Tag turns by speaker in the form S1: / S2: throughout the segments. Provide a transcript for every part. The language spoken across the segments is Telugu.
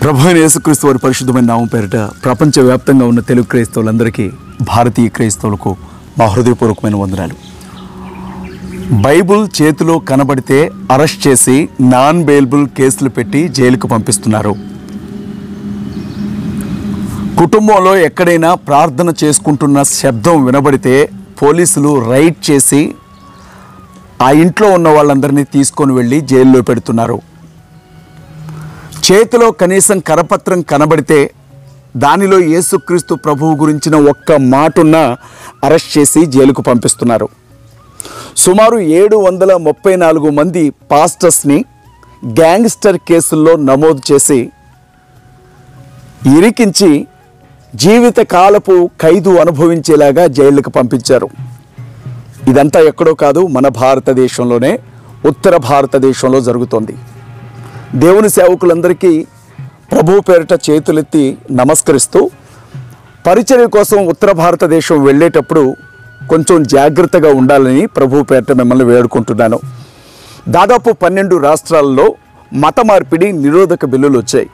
S1: ప్రభువైన యేసుక్రీస్తు వారి పరిశుద్ధమైన నామం పేరిట ప్రపంచవ్యాప్తంగా ఉన్న తెలుగు క్రైస్తవులందరికీ, భారతీయ క్రైస్తవులకు మా హృదయపూర్వకమైన వందనాలు. బైబుల్ చేతిలో కనబడితే అరెస్ట్ చేసి నాన్ బెయిలబుల్ కేసులు పెట్టి జైలుకు పంపిస్తున్నారు. కుటుంబంలో ఎక్కడైనా ప్రార్థన చేసుకుంటున్న శబ్దం వినబడితే పోలీసులు రైడ్ చేసి ఆ ఇంట్లో ఉన్న వాళ్ళందరినీ తీసుకొని వెళ్ళి జైల్లో పెడుతున్నారు. చేతిలో కనీసం కరపత్రం కనబడితే దానిలో యేసుక్రీస్తు ప్రభువు గురించిన ఒక్క మాటున్నా అరెస్ట్ చేసి జైలుకు పంపిస్తున్నారు. సుమారు 734 మంది పాస్టర్స్ని గ్యాంగ్స్టర్ కేసుల్లో నమోదు చేసి ఇరికించి జీవితకాలపు ఖైదు అనుభవించేలాగా జైలుకు పంపించారు. ఇదంతా ఎక్కడో కాదు, మన భారతదేశంలోనే, ఉత్తర భారతదేశంలో జరుగుతోంది. దేవుని సేవకులందరికీ ప్రభు పేరిట చేతులెత్తి నమస్కరిస్తూ, పరిచర్య కోసం ఉత్తర భారతదేశం వెళ్ళేటప్పుడు కొంచెం జాగ్రత్తగా ఉండాలని ప్రభు పేరిట మిమ్మల్ని వేడుకుంటున్నాను. దాదాపు 12 రాష్ట్రాల్లో మత మార్పిడి నిరోధక బిల్లులు వచ్చాయి.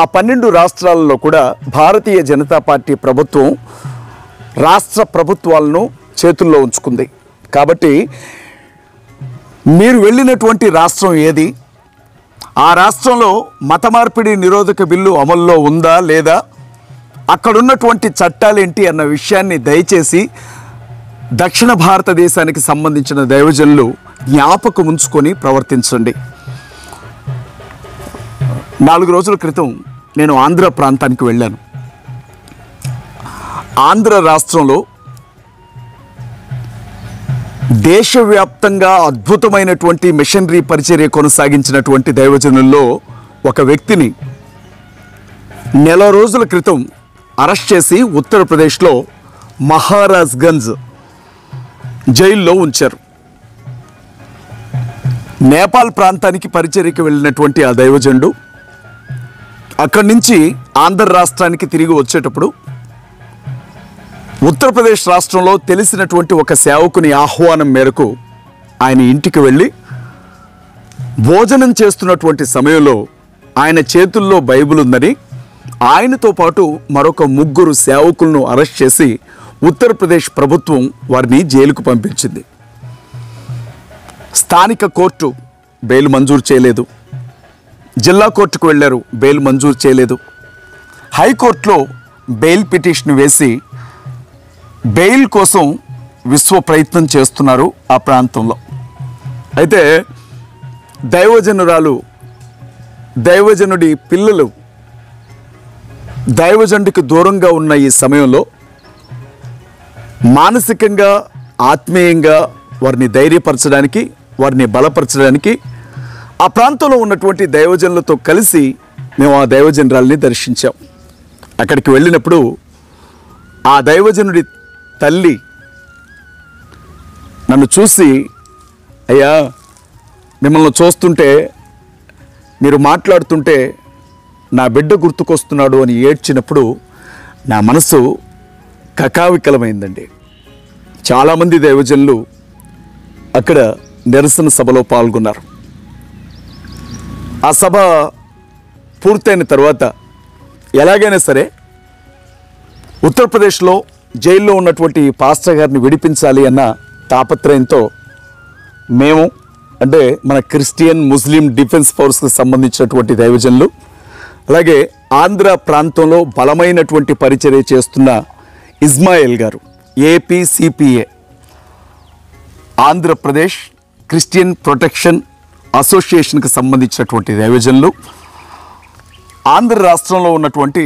S1: ఆ 12 రాష్ట్రాలలో కూడా భారతీయ జనతా పార్టీ ప్రభుత్వం రాష్ట్ర ప్రభుత్వాలను చేతుల్లో ఉంచుకుంది. కాబట్టి మీరు వెళ్ళినటువంటి రాష్ట్రం ఏది, ఆ రాష్ట్రంలో మత మార్పిడి నిరోధక బిల్లు అమల్లో ఉందా లేదా, అక్కడున్నటువంటి చట్టాలేంటి అన్న విషయాన్ని దయచేసి దక్షిణ భారతదేశానికి సంబంధించిన దైవజనులు జ్ఞాపకం ఉంచుకొని ప్రవర్తించండి. 4 రోజుల క్రితం నేను ఆంధ్ర ప్రాంతానికి వెళ్ళాను. ఆంధ్ర రాష్ట్రంలో దేశవ్యాప్తంగా అద్భుతమైనటువంటి మిషనరీ పరిచర్య కొనసాగించినటువంటి దైవజనుల్లో ఒక వ్యక్తిని నెల రోజుల క్రితం అరెస్ట్ చేసి ఉత్తరప్రదేశ్లో మహారాజ్గంజ్ జైల్లో ఉంచారు. నేపాల్ ప్రాంతానికి పరిచర్యకి వెళ్ళినటువంటి ఆ దైవజనుడు అక్కడి నుంచి ఆంధ్ర రాష్ట్రానికి తిరిగి వచ్చేటప్పుడు ఉత్తరప్రదేశ్ రాష్ట్రంలో తెలిసినటువంటి ఒక సేవకుని ఆహ్వానం మేరకు ఆయన ఇంటికి వెళ్ళి భోజనం చేస్తున్నటువంటి సమయంలో ఆయన చేతుల్లో బైబిల్ ఉందని, ఆయనతో పాటు మరొక 3 సేవకులను అరెస్ట్ చేసి ఉత్తరప్రదేశ్ ప్రభుత్వం వారిని జైలుకు పంపించింది. స్థానిక కోర్టు బెయిల్ మంజూరు చేయలేదు. జిల్లా కోర్టుకు వెళ్ళారు, బెయిల్ మంజూరు చేయలేదు. హైకోర్టులో బెయిల్ పిటిషన్ వేసి బెయిల్ కోసం విశ్వ ప్రయత్నం చేస్తున్నారు ఆ ప్రాంతంలో. అయితే దైవజనుడి పిల్లలు దైవజనుడికి దూరంగా ఉన్న ఈ సమయంలో మానసికంగా, ఆత్మీయంగా వారిని ధైర్యపరచడానికి, వారిని బలపరచడానికి ఆ ప్రాంతంలో ఉన్నటువంటి దైవజనులతో కలిసి మేము ఆ దైవజనురాల్ని దర్శించాం. అక్కడికి వెళ్ళినప్పుడు ఆ దైవజనుడి తల్లి నన్ను చూసి, అయ్యా మిమ్మల్ని చూస్తుంటే, మీరు మాట్లాడుతుంటే నా బిడ్డ గుర్తుకొస్తున్నాడు అని ఏడ్చినప్పుడు నా మనసు కకావికలమైందండి. చాలామంది దైవజనులు అక్కడ నిరసన సభలో పాల్గొన్నారు. ఆ సభ పూర్తయిన తర్వాత ఎలాగైనా సరే ఉత్తరప్రదేశ్లో జైల్లో ఉన్నటువంటి పాస్టర్ గారిని విడిపించాలి అన్న తాపత్రయంతో మేము, అంటే మన క్రిస్టియన్ ముస్లిం డిఫెన్స్ ఫోర్స్కి సంబంధించినటువంటి దైవజనులు, అలాగే ఆంధ్ర ప్రాంతంలో బలమైనటువంటి పరిచర్య చేస్తున్న ఇస్మాయిల్ గారు, ఏపీసీపీఏ ఆంధ్రప్రదేశ్ క్రిస్టియన్ ప్రొటెక్షన్ అసోసియేషన్కి సంబంధించినటువంటి దైవజనులు, ఆంధ్ర రాష్ట్రంలో ఉన్నటువంటి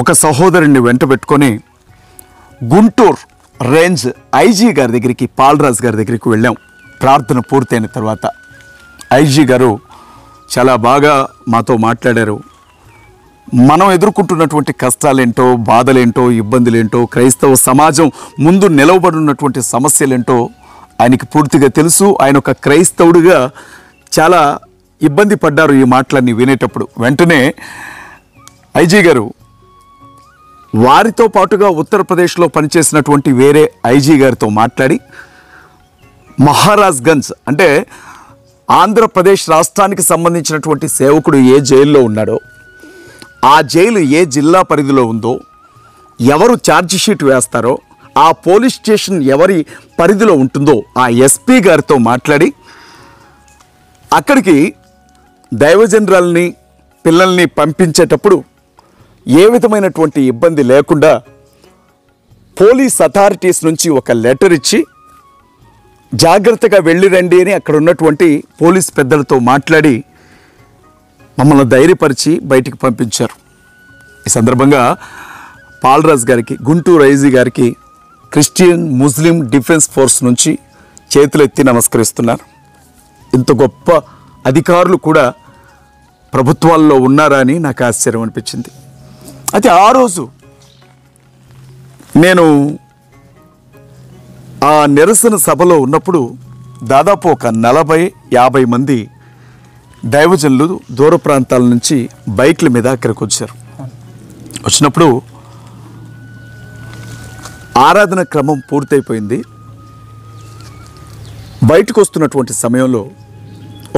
S1: ఒక సహోదరుని వెంట పెట్టుకొని గుంటూరు రేంజ్ ఐజీ గారి దగ్గరికి, పాల్రాజ్ గారి దగ్గరికి వెళ్ళాం. ప్రార్థన పూర్తయిన తర్వాత ఐజీ గారు చాలా బాగా మాతో మాట్లాడారు. మనం ఎదుర్కొంటున్నటువంటి కష్టాలేంటో, బాధలేంటో, ఇబ్బందులేంటో, క్రైస్తవ సమాజం ముందు నిలవబడినటువంటి సమస్యలేంటో ఆయనకి పూర్తిగా తెలుసు. ఆయన ఒక క్రైస్తవుడిగా చాలా ఇబ్బంది పడ్డారు ఈ మాటలన్నీ వినేటప్పుడు. వెంటనే ఐజీ గారు వారితో పాటుగా ఉత్తరప్రదేశ్లో పనిచేసినటువంటి వేరే ఐజీ గారితో మాట్లాడి, మహారాజ్గంజ్ అంటే ఆంధ్రప్రదేశ్ రాష్ట్రానికి సంబంధించినటువంటి సేవకుడు ఏ జైల్లో ఉన్నాడో ఆ జైలు ఏ జిల్లా పరిధిలో ఉందో, ఎవరు ఛార్జ్ షీట్ వేస్తారో, ఆ పోలీస్ స్టేషన్ ఎవరి పరిధిలో ఉంటుందో ఆ ఎస్పీ గారితో మాట్లాడి అక్కడికి దైవజనరాల్ని పిల్లల్ని పంపించేటప్పుడు ఏ విధమైనటువంటి ఇబ్బంది లేకుండా పోలీస్ అథారిటీస్ నుంచి ఒక లెటర్ ఇచ్చి జాగ్రత్తగా వెళ్ళి రండి అని అక్కడ ఉన్నటువంటి పోలీస్ పెద్దలతో మాట్లాడి మమ్మల్ని ధైర్యపరిచి బయటికి పంపించారు. ఈ సందర్భంగా పాల్రాజ్ గారికి, గుంటూరు ఐజీ గారికి క్రిస్టియన్ ముస్లిం డిఫెన్స్ ఫోర్స్ నుంచి చేతులెత్తి నమస్కరిస్తున్నారు. ఇంత గొప్ప అధికారులు కూడా ప్రభుత్వాల్లో ఉన్నారా అని నాకు ఆశ్చర్యం అనిపించింది. అయితే ఆ రోజు నేను ఆ నిరసన సభలో ఉన్నప్పుడు దాదాపు ఒక 40-50 మంది దైవజనులు దూర ప్రాంతాల నుంచి బైక్ల మీద అక్కడికి వచ్చారు. వచ్చినప్పుడు ఆరాధన క్రమం పూర్తయిపోయింది. బయటకు వస్తున్నటువంటి సమయంలో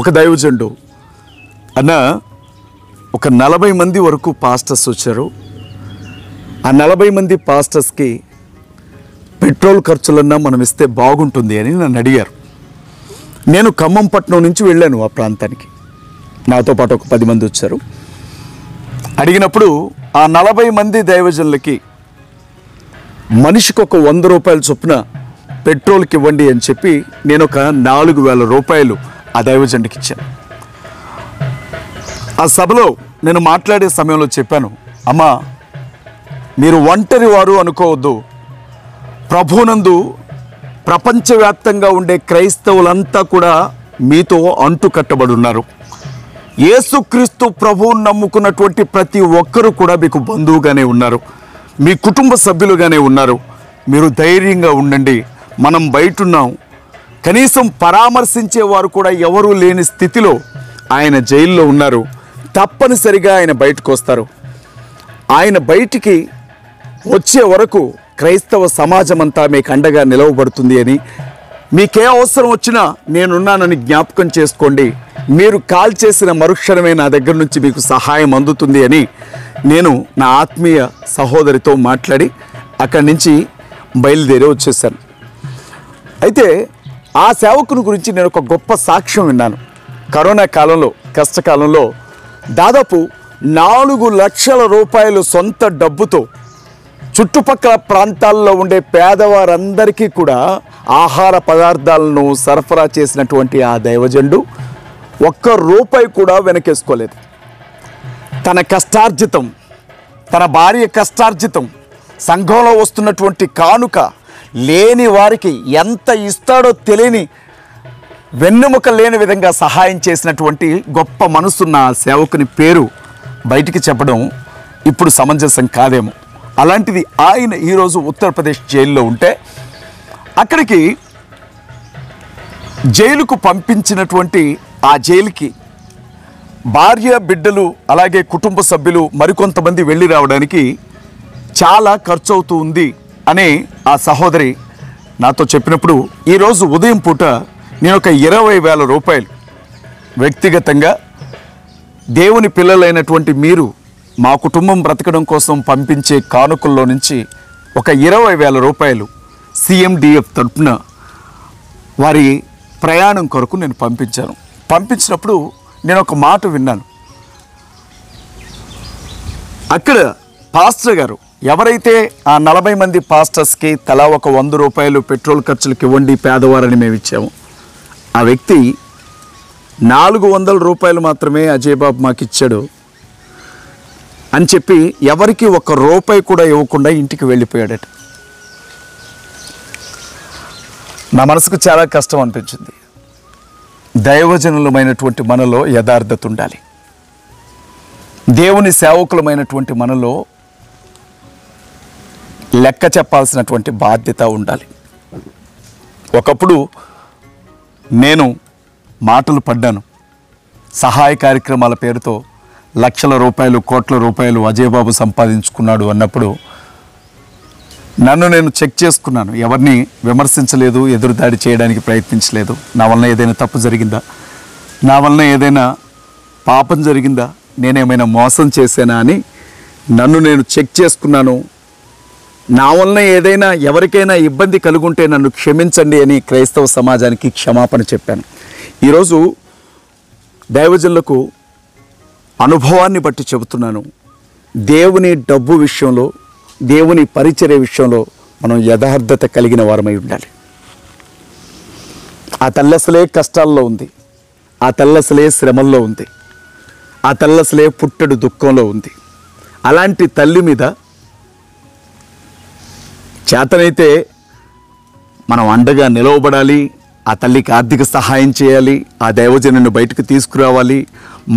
S1: ఒక దైవజనుడు, అన్న ఒక 40 మంది వరకు పాస్టర్స్ వచ్చారు, ఆ 40 మంది పాస్టర్స్కి పెట్రోల్ ఖర్చులన్నా మనం ఇస్తే బాగుంటుంది అని నన్ను అడిగారు. నేను ఖమ్మంపట్నం నుంచి వెళ్ళాను ఆ ప్రాంతానికి, నాతో పాటు ఒక 10 మంది వచ్చారు. అడిగినప్పుడు ఆ 40 మంది దైవజనులకి మనిషికి ఒక 100 రూపాయల చొప్పున పెట్రోల్కి ఇవ్వండి అని చెప్పి నేను ఒక 4,000 రూపాయలు ఆ దైవజనుడికి ఇచ్చాను. ఆ సభలో నేను మాట్లాడే సమయంలో చెప్పాను, అమ్మా మీరు ఒంటరి వారు అనుకోవద్దు, ప్రభువునందు ప్రపంచవ్యాప్తంగా ఉండే క్రైస్తవులంతా కూడా మీతో అంటు కట్టబడి ఉన్నారు. యేసుక్రీస్తు ప్రభువును నమ్ముకున్నటువంటి ప్రతి ఒక్కరూ కూడా మీకు బంధువుగానే ఉన్నారు, మీ కుటుంబ సభ్యులుగానే ఉన్నారు. మీరు ధైర్యంగా ఉండండి, మనం బయటున్నాం. కనీసం పరామర్శించేవారు కూడా ఎవరూ లేని స్థితిలో ఆయన జైల్లో ఉన్నారు. తప్పనిసరిగా ఆయన బయటకు వస్తారు. ఆయన బయటికి వచ్చే వరకు క్రైస్తవ సమాజం అంతా మీకు అండగా నిలవబడుతుంది అని, మీకే అవసరం వచ్చినా నేనున్నానని జ్ఞాపకం చేసుకోండి, మీరు కాల్ చేసిన మరుక్షణమే నా దగ్గర నుంచి మీకు సహాయం అందుతుంది అని నేను నా ఆత్మీయ సహోదరితో మాట్లాడి అక్కడి నుంచి బయలుదేరి వచ్చేసాను. అయితే ఆ సేవకుని గురించి నేను ఒక గొప్ప సాక్ష్యం విన్నాను. కరోనా కాలంలో, కష్టకాలంలో దాదాపు 4 లక్షల రూపాయలు సొంత డబ్బుతో చుట్టుపక్కల ప్రాంతాల్లో ఉండే పేదవారందరికీ కూడా ఆహార పదార్థాలను సరఫరా చేసినటువంటి ఆ దైవజనుడు ₹1 కూడా వెనకేసుకోలేదు. తన కష్టార్జితం, తన భార్య కష్టార్జితం, సంఘంలో వస్తున్నటువంటి కానుక, లేని వారికి ఎంత ఇస్తాడో తెలియని, వెన్నెముక లేని విధంగా సహాయం చేసినటువంటి గొప్ప మనసున్న ఆ సేవకుని పేరు బయటికి చెప్పడం ఇప్పుడు సమంజసం కాదేమో. అలాంటిది ఆయన ఈరోజు ఉత్తరప్రదేశ్ జైల్లో ఉంటే అక్కడికి జైలుకు పంపించినటువంటి ఆ జైలుకి భార్య, బిడ్డలు, అలాగే కుటుంబ సభ్యులు మరికొంతమంది వెళ్ళి రావడానికి చాలా ఖర్చు అవుతూ ఉంది అని ఆ సహోదరి నాతో చెప్పినప్పుడు ఈరోజు ఉదయం పూట నేను ఒక 20,000 రూపాయలు వ్యక్తిగతంగా దేవుని పిల్లలైనటువంటి మీరు మా కుటుంబం బ్రతకడం కోసం పంపించే కానుకల్లో నుంచి ఒక 20,000 రూపాయలు CMDF తరపున వారి ప్రయాణం కొరకు నేను పంపించాను. పంపించినప్పుడు నేను ఒక మాట విన్నాను. అక్కడ పాస్టర్ గారు ఎవరైతే ఆ 40 మంది పాస్టర్స్కి తలా ఒక 100 రూపాయలు పెట్రోల్ ఖర్చులకు ఇవ్వండి పేదవారని మేము ఇచ్చాము, ఆ వ్యక్తి 400 రూపాయలు మాత్రమే అజయ్ బాబు మాకు ఇచ్చాడు అని చెప్పి ఎవరికి ₹1 కూడా ఇవ్వకుండా ఇంటికి వెళ్ళిపోయాడట. నా మనసుకు చాలా కష్టం అనిపించింది. దైవజనులమైనటువంటి మనలో యథార్థత ఉండాలి. దేవుని సేవకులమైనటువంటి మనలో లెక్క చెప్పాల్సినటువంటి బాధ్యత ఉండాలి. ఒకప్పుడు నేను మాటలు పడ్డాను. సహాయ కార్యక్రమాల పేరుతో లక్షల రూపాయలు, కోట్ల రూపాయలు అజయ్ బాబు సంపాదించుకున్నాడు అన్నప్పుడు నన్ను నేను చెక్ చేసుకున్నాను. ఎవరిని విమర్శించలేదు, ఎదురుదాడి చేయడానికి ప్రయత్నించలేదు. నా వలన ఏదైనా తప్పు జరిగిందా, నా వలన ఏదైనా పాపం జరిగిందా, నేనేమైనా మోసం చేశానా అని నన్ను నేను చెక్ చేసుకున్నాను. నా వలన ఏదైనా ఎవరికైనా ఇబ్బంది కలుగుంటే నన్ను క్షమించండి అని క్రైస్తవ సమాజానికి క్షమాపణ చెప్పాను. ఈరోజు దైవజనులకు అనుభవాన్ని బట్టి చెబుతున్నాను, దేవుని డబ్బు విషయంలో, దేవుని పరిచర్య విషయంలో మనం యథార్థత కలిగిన వారమై ఉండాలి. ఆ తల్లసలే కష్టాల్లో ఉంది, ఆ తల్లసలే శ్రమల్లో ఉంది, ఆ తల్లసలే పుట్టెడు దుఃఖంలో ఉంది. అలాంటి తల్లి మీద చేతనైతే మనం అండగా నిలవబడాలి, ఆ తల్లికి ఆర్థిక సహాయం చేయాలి, ఆ దైవజనుని బయటకు తీసుకురావాలి,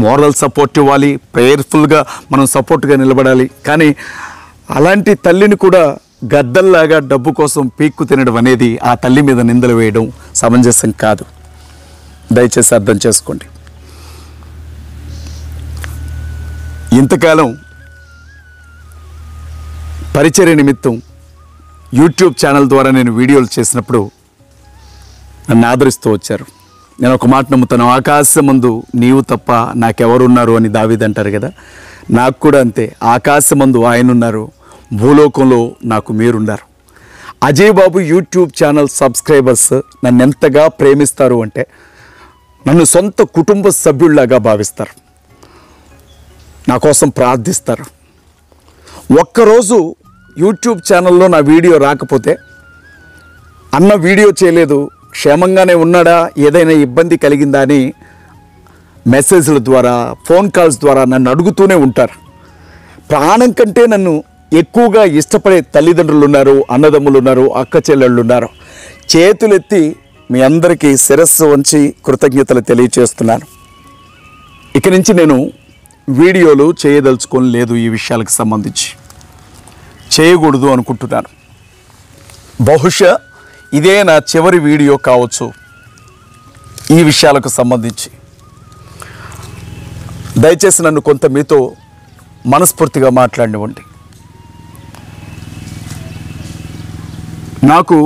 S1: మోరల్ సపోర్ట్ ఇవ్వాలి, ప్రేయర్ఫుల్గా మనం సపోర్ట్గా నిలబడాలి. కానీ అలాంటి తల్లిని కూడా గద్దల్లాగా డబ్బు కోసం పీక్కు తినడం అనేది, ఆ తల్లి మీద నిందలు వేయడం సమంజసం కాదు. దయచేసి అర్థం చేసుకోండి. ఇంతకాలం పరిచర్య నిమిత్తం యూట్యూబ్ ఛానల్ ద్వారా నేను వీడియోలు చేసినప్పుడు నన్ను ఆదరిస్తూ వచ్చారు. నేను ఒక మాట నమ్ముతాను, ఆకాశమందు నీవు తప్ప నాకెవరున్నారు అని దావీదు అంటారు కదా. నాకు కూడా అంతే, ఆకాశమందు ఆయన ఉన్నారు, భూలోకంలో నాకు మీరున్నారు. అజయ్ బాబు యూట్యూబ్ ఛానల్ సబ్స్క్రైబర్స్ నన్ను ఎంతగా ప్రేమిస్తారు అంటే, నన్ను సొంత కుటుంబ సభ్యుల్లాగా భావిస్తారు, నా కోసం ప్రార్థిస్తారు. ఒక్కరోజు యూట్యూబ్ ఛానల్లో నా వీడియో రాకపోతే, అన్న వీడియో చేయలేదు, క్షేమంగానే ఉన్నాడా, ఏదైనా ఇబ్బంది కలిగిందా అని మెసేజ్ల ద్వారా, ఫోన్ కాల్స్ ద్వారా నన్ను అడుగుతూనే ఉంటారు. ప్రాణం కంటే నన్ను ఎక్కువగా ఇష్టపడే తల్లిదండ్రులు ఉన్నారు, అన్నదమ్ములు ఉన్నారు, అక్క చెల్లెళ్ళు ఉన్నారు. చేతులెత్తి మీ అందరికీ శిరస్సు వంచి కృతజ్ఞతలు తెలియచేస్తున్నాను. ఇక నుంచి నేను వీడియోలు చేయదలుచుకొని లేదు, ఈ విషయాలకు సంబంధించి చేయకూడదు అనుకుంటున్నాను. బహుశా ఇదే నా చివరి వీడియో కావచ్చు ఈ విషయాలకు సంబంధించి. దయచేసి నన్ను కొంత మీతో మనస్ఫూర్తిగా మాట్లాడినివ్వండి. నాకు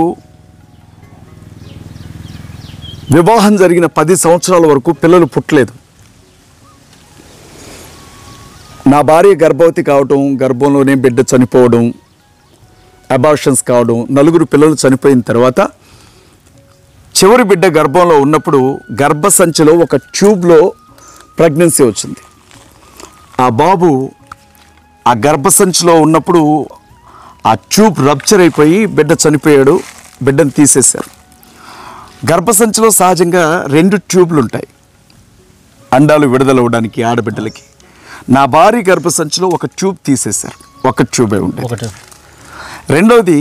S1: వివాహం జరిగిన 10 సంవత్సరాల వరకు పిల్లలు పుట్టలేదు. నా భార్య గర్భవతి కావడం, గర్భంలోనే బిడ్డ చనిపోవడం, అబార్షన్స్ కావడం, 4 పిల్లలు చనిపోయిన తర్వాత చివరి బిడ్డ గర్భంలో ఉన్నప్పుడు గర్భసంచిలో ఒక ట్యూబ్లో ప్రెగ్నెన్సీ వచ్చింది. ఆ బాబు ఆ గర్భసంచిలో ఉన్నప్పుడు ఆ ట్యూబ్ రప్చర్ అయిపోయి బిడ్డ చనిపోయాడు. బిడ్డను తీసేశారు. గర్భసంచిలో సహజంగా 2 ట్యూబ్లు ఉంటాయి అండాలు విడుదలవ్వడానికి ఆడబిడ్డలకి. నా భార్య గర్భసంచిలో ఒక ట్యూబ్ తీసేశారు, ఒక ట్యూబే ఉండేది. రెండవది,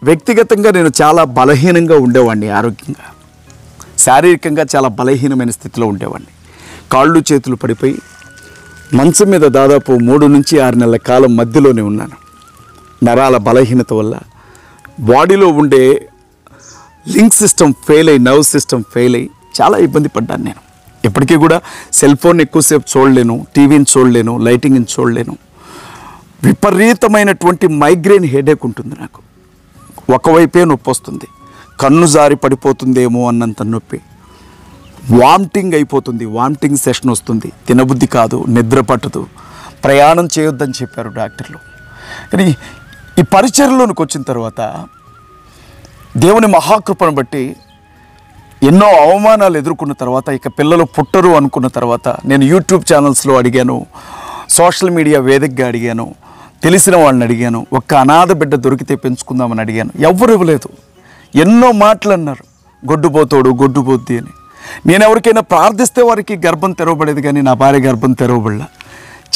S1: వ్యక్తిగతంగా నేను చాలా బలహీనంగా ఉండేవాడిని, ఆరోగ్యంగా శారీరకంగా చాలా బలహీనమైన స్థితిలో ఉండేవాడిని. కాళ్ళు చేతులు పడిపోయి మంచం మీద దాదాపు 3 నుంచి 6 నెలల కాలం మధ్యలోనే ఉన్నాను. నరాల బలహీనత వల్ల బాడీలో ఉండే లింక్ సిస్టమ్ ఫెయిల్ అయ్యి, నర్వ్ సిస్టమ్ ఫెయిల్ అయ్యి చాలా ఇబ్బంది పడ్డాను. నేను ఇప్పటికీ కూడా సెల్ ఫోన్ ఎక్కువసేపు చూడలేను, టీవీని చూడలేను, లైటింగ్ని చూడలేను. విపరీతమైనటువంటి మైగ్రేన్ హెడేక్ ఉంటుంది నాకు. ఒకవైపే నొప్పి వస్తుంది, కన్ను జారి పడిపోతుందేమో అన్నంత నొప్పి, వామిటింగ్ అయిపోతుంది, వామిటింగ్ సెషన్ వస్తుంది, తినబుద్ధి కాదు, నిద్ర పట్టదు, ప్రయాణం చేయొద్దని చెప్పారు డాక్టర్లు. కానీ ఈ పరిచర్యలోనికి వచ్చిన తర్వాత దేవుని మహాకృపను బట్టి ఎన్నో అవమానాలు ఎదుర్కొన్న తర్వాత, ఇక పిల్లలు పుట్టరు అనుకున్న తర్వాత నేను యూట్యూబ్ ఛానల్స్లో అడిగాను, సోషల్ మీడియా వేదికగా అడిగాను, తెలిసిన వాళ్ళని అడిగాను, ఒక్క అనాథ బిడ్డ దొరికితే పెంచుకుందామని అడిగాను. ఎవ్వరు ఇవ్వలేదు. ఎన్నో మాటలు అన్నారు, గొడ్డుపోతాడు, గొడ్డుపోద్ది అని. నేను ఎవరికైనా ప్రార్థిస్తే వారికి గర్భం తెరవబడేది, కానీ నా భార్య గర్భం తెరవబడలా.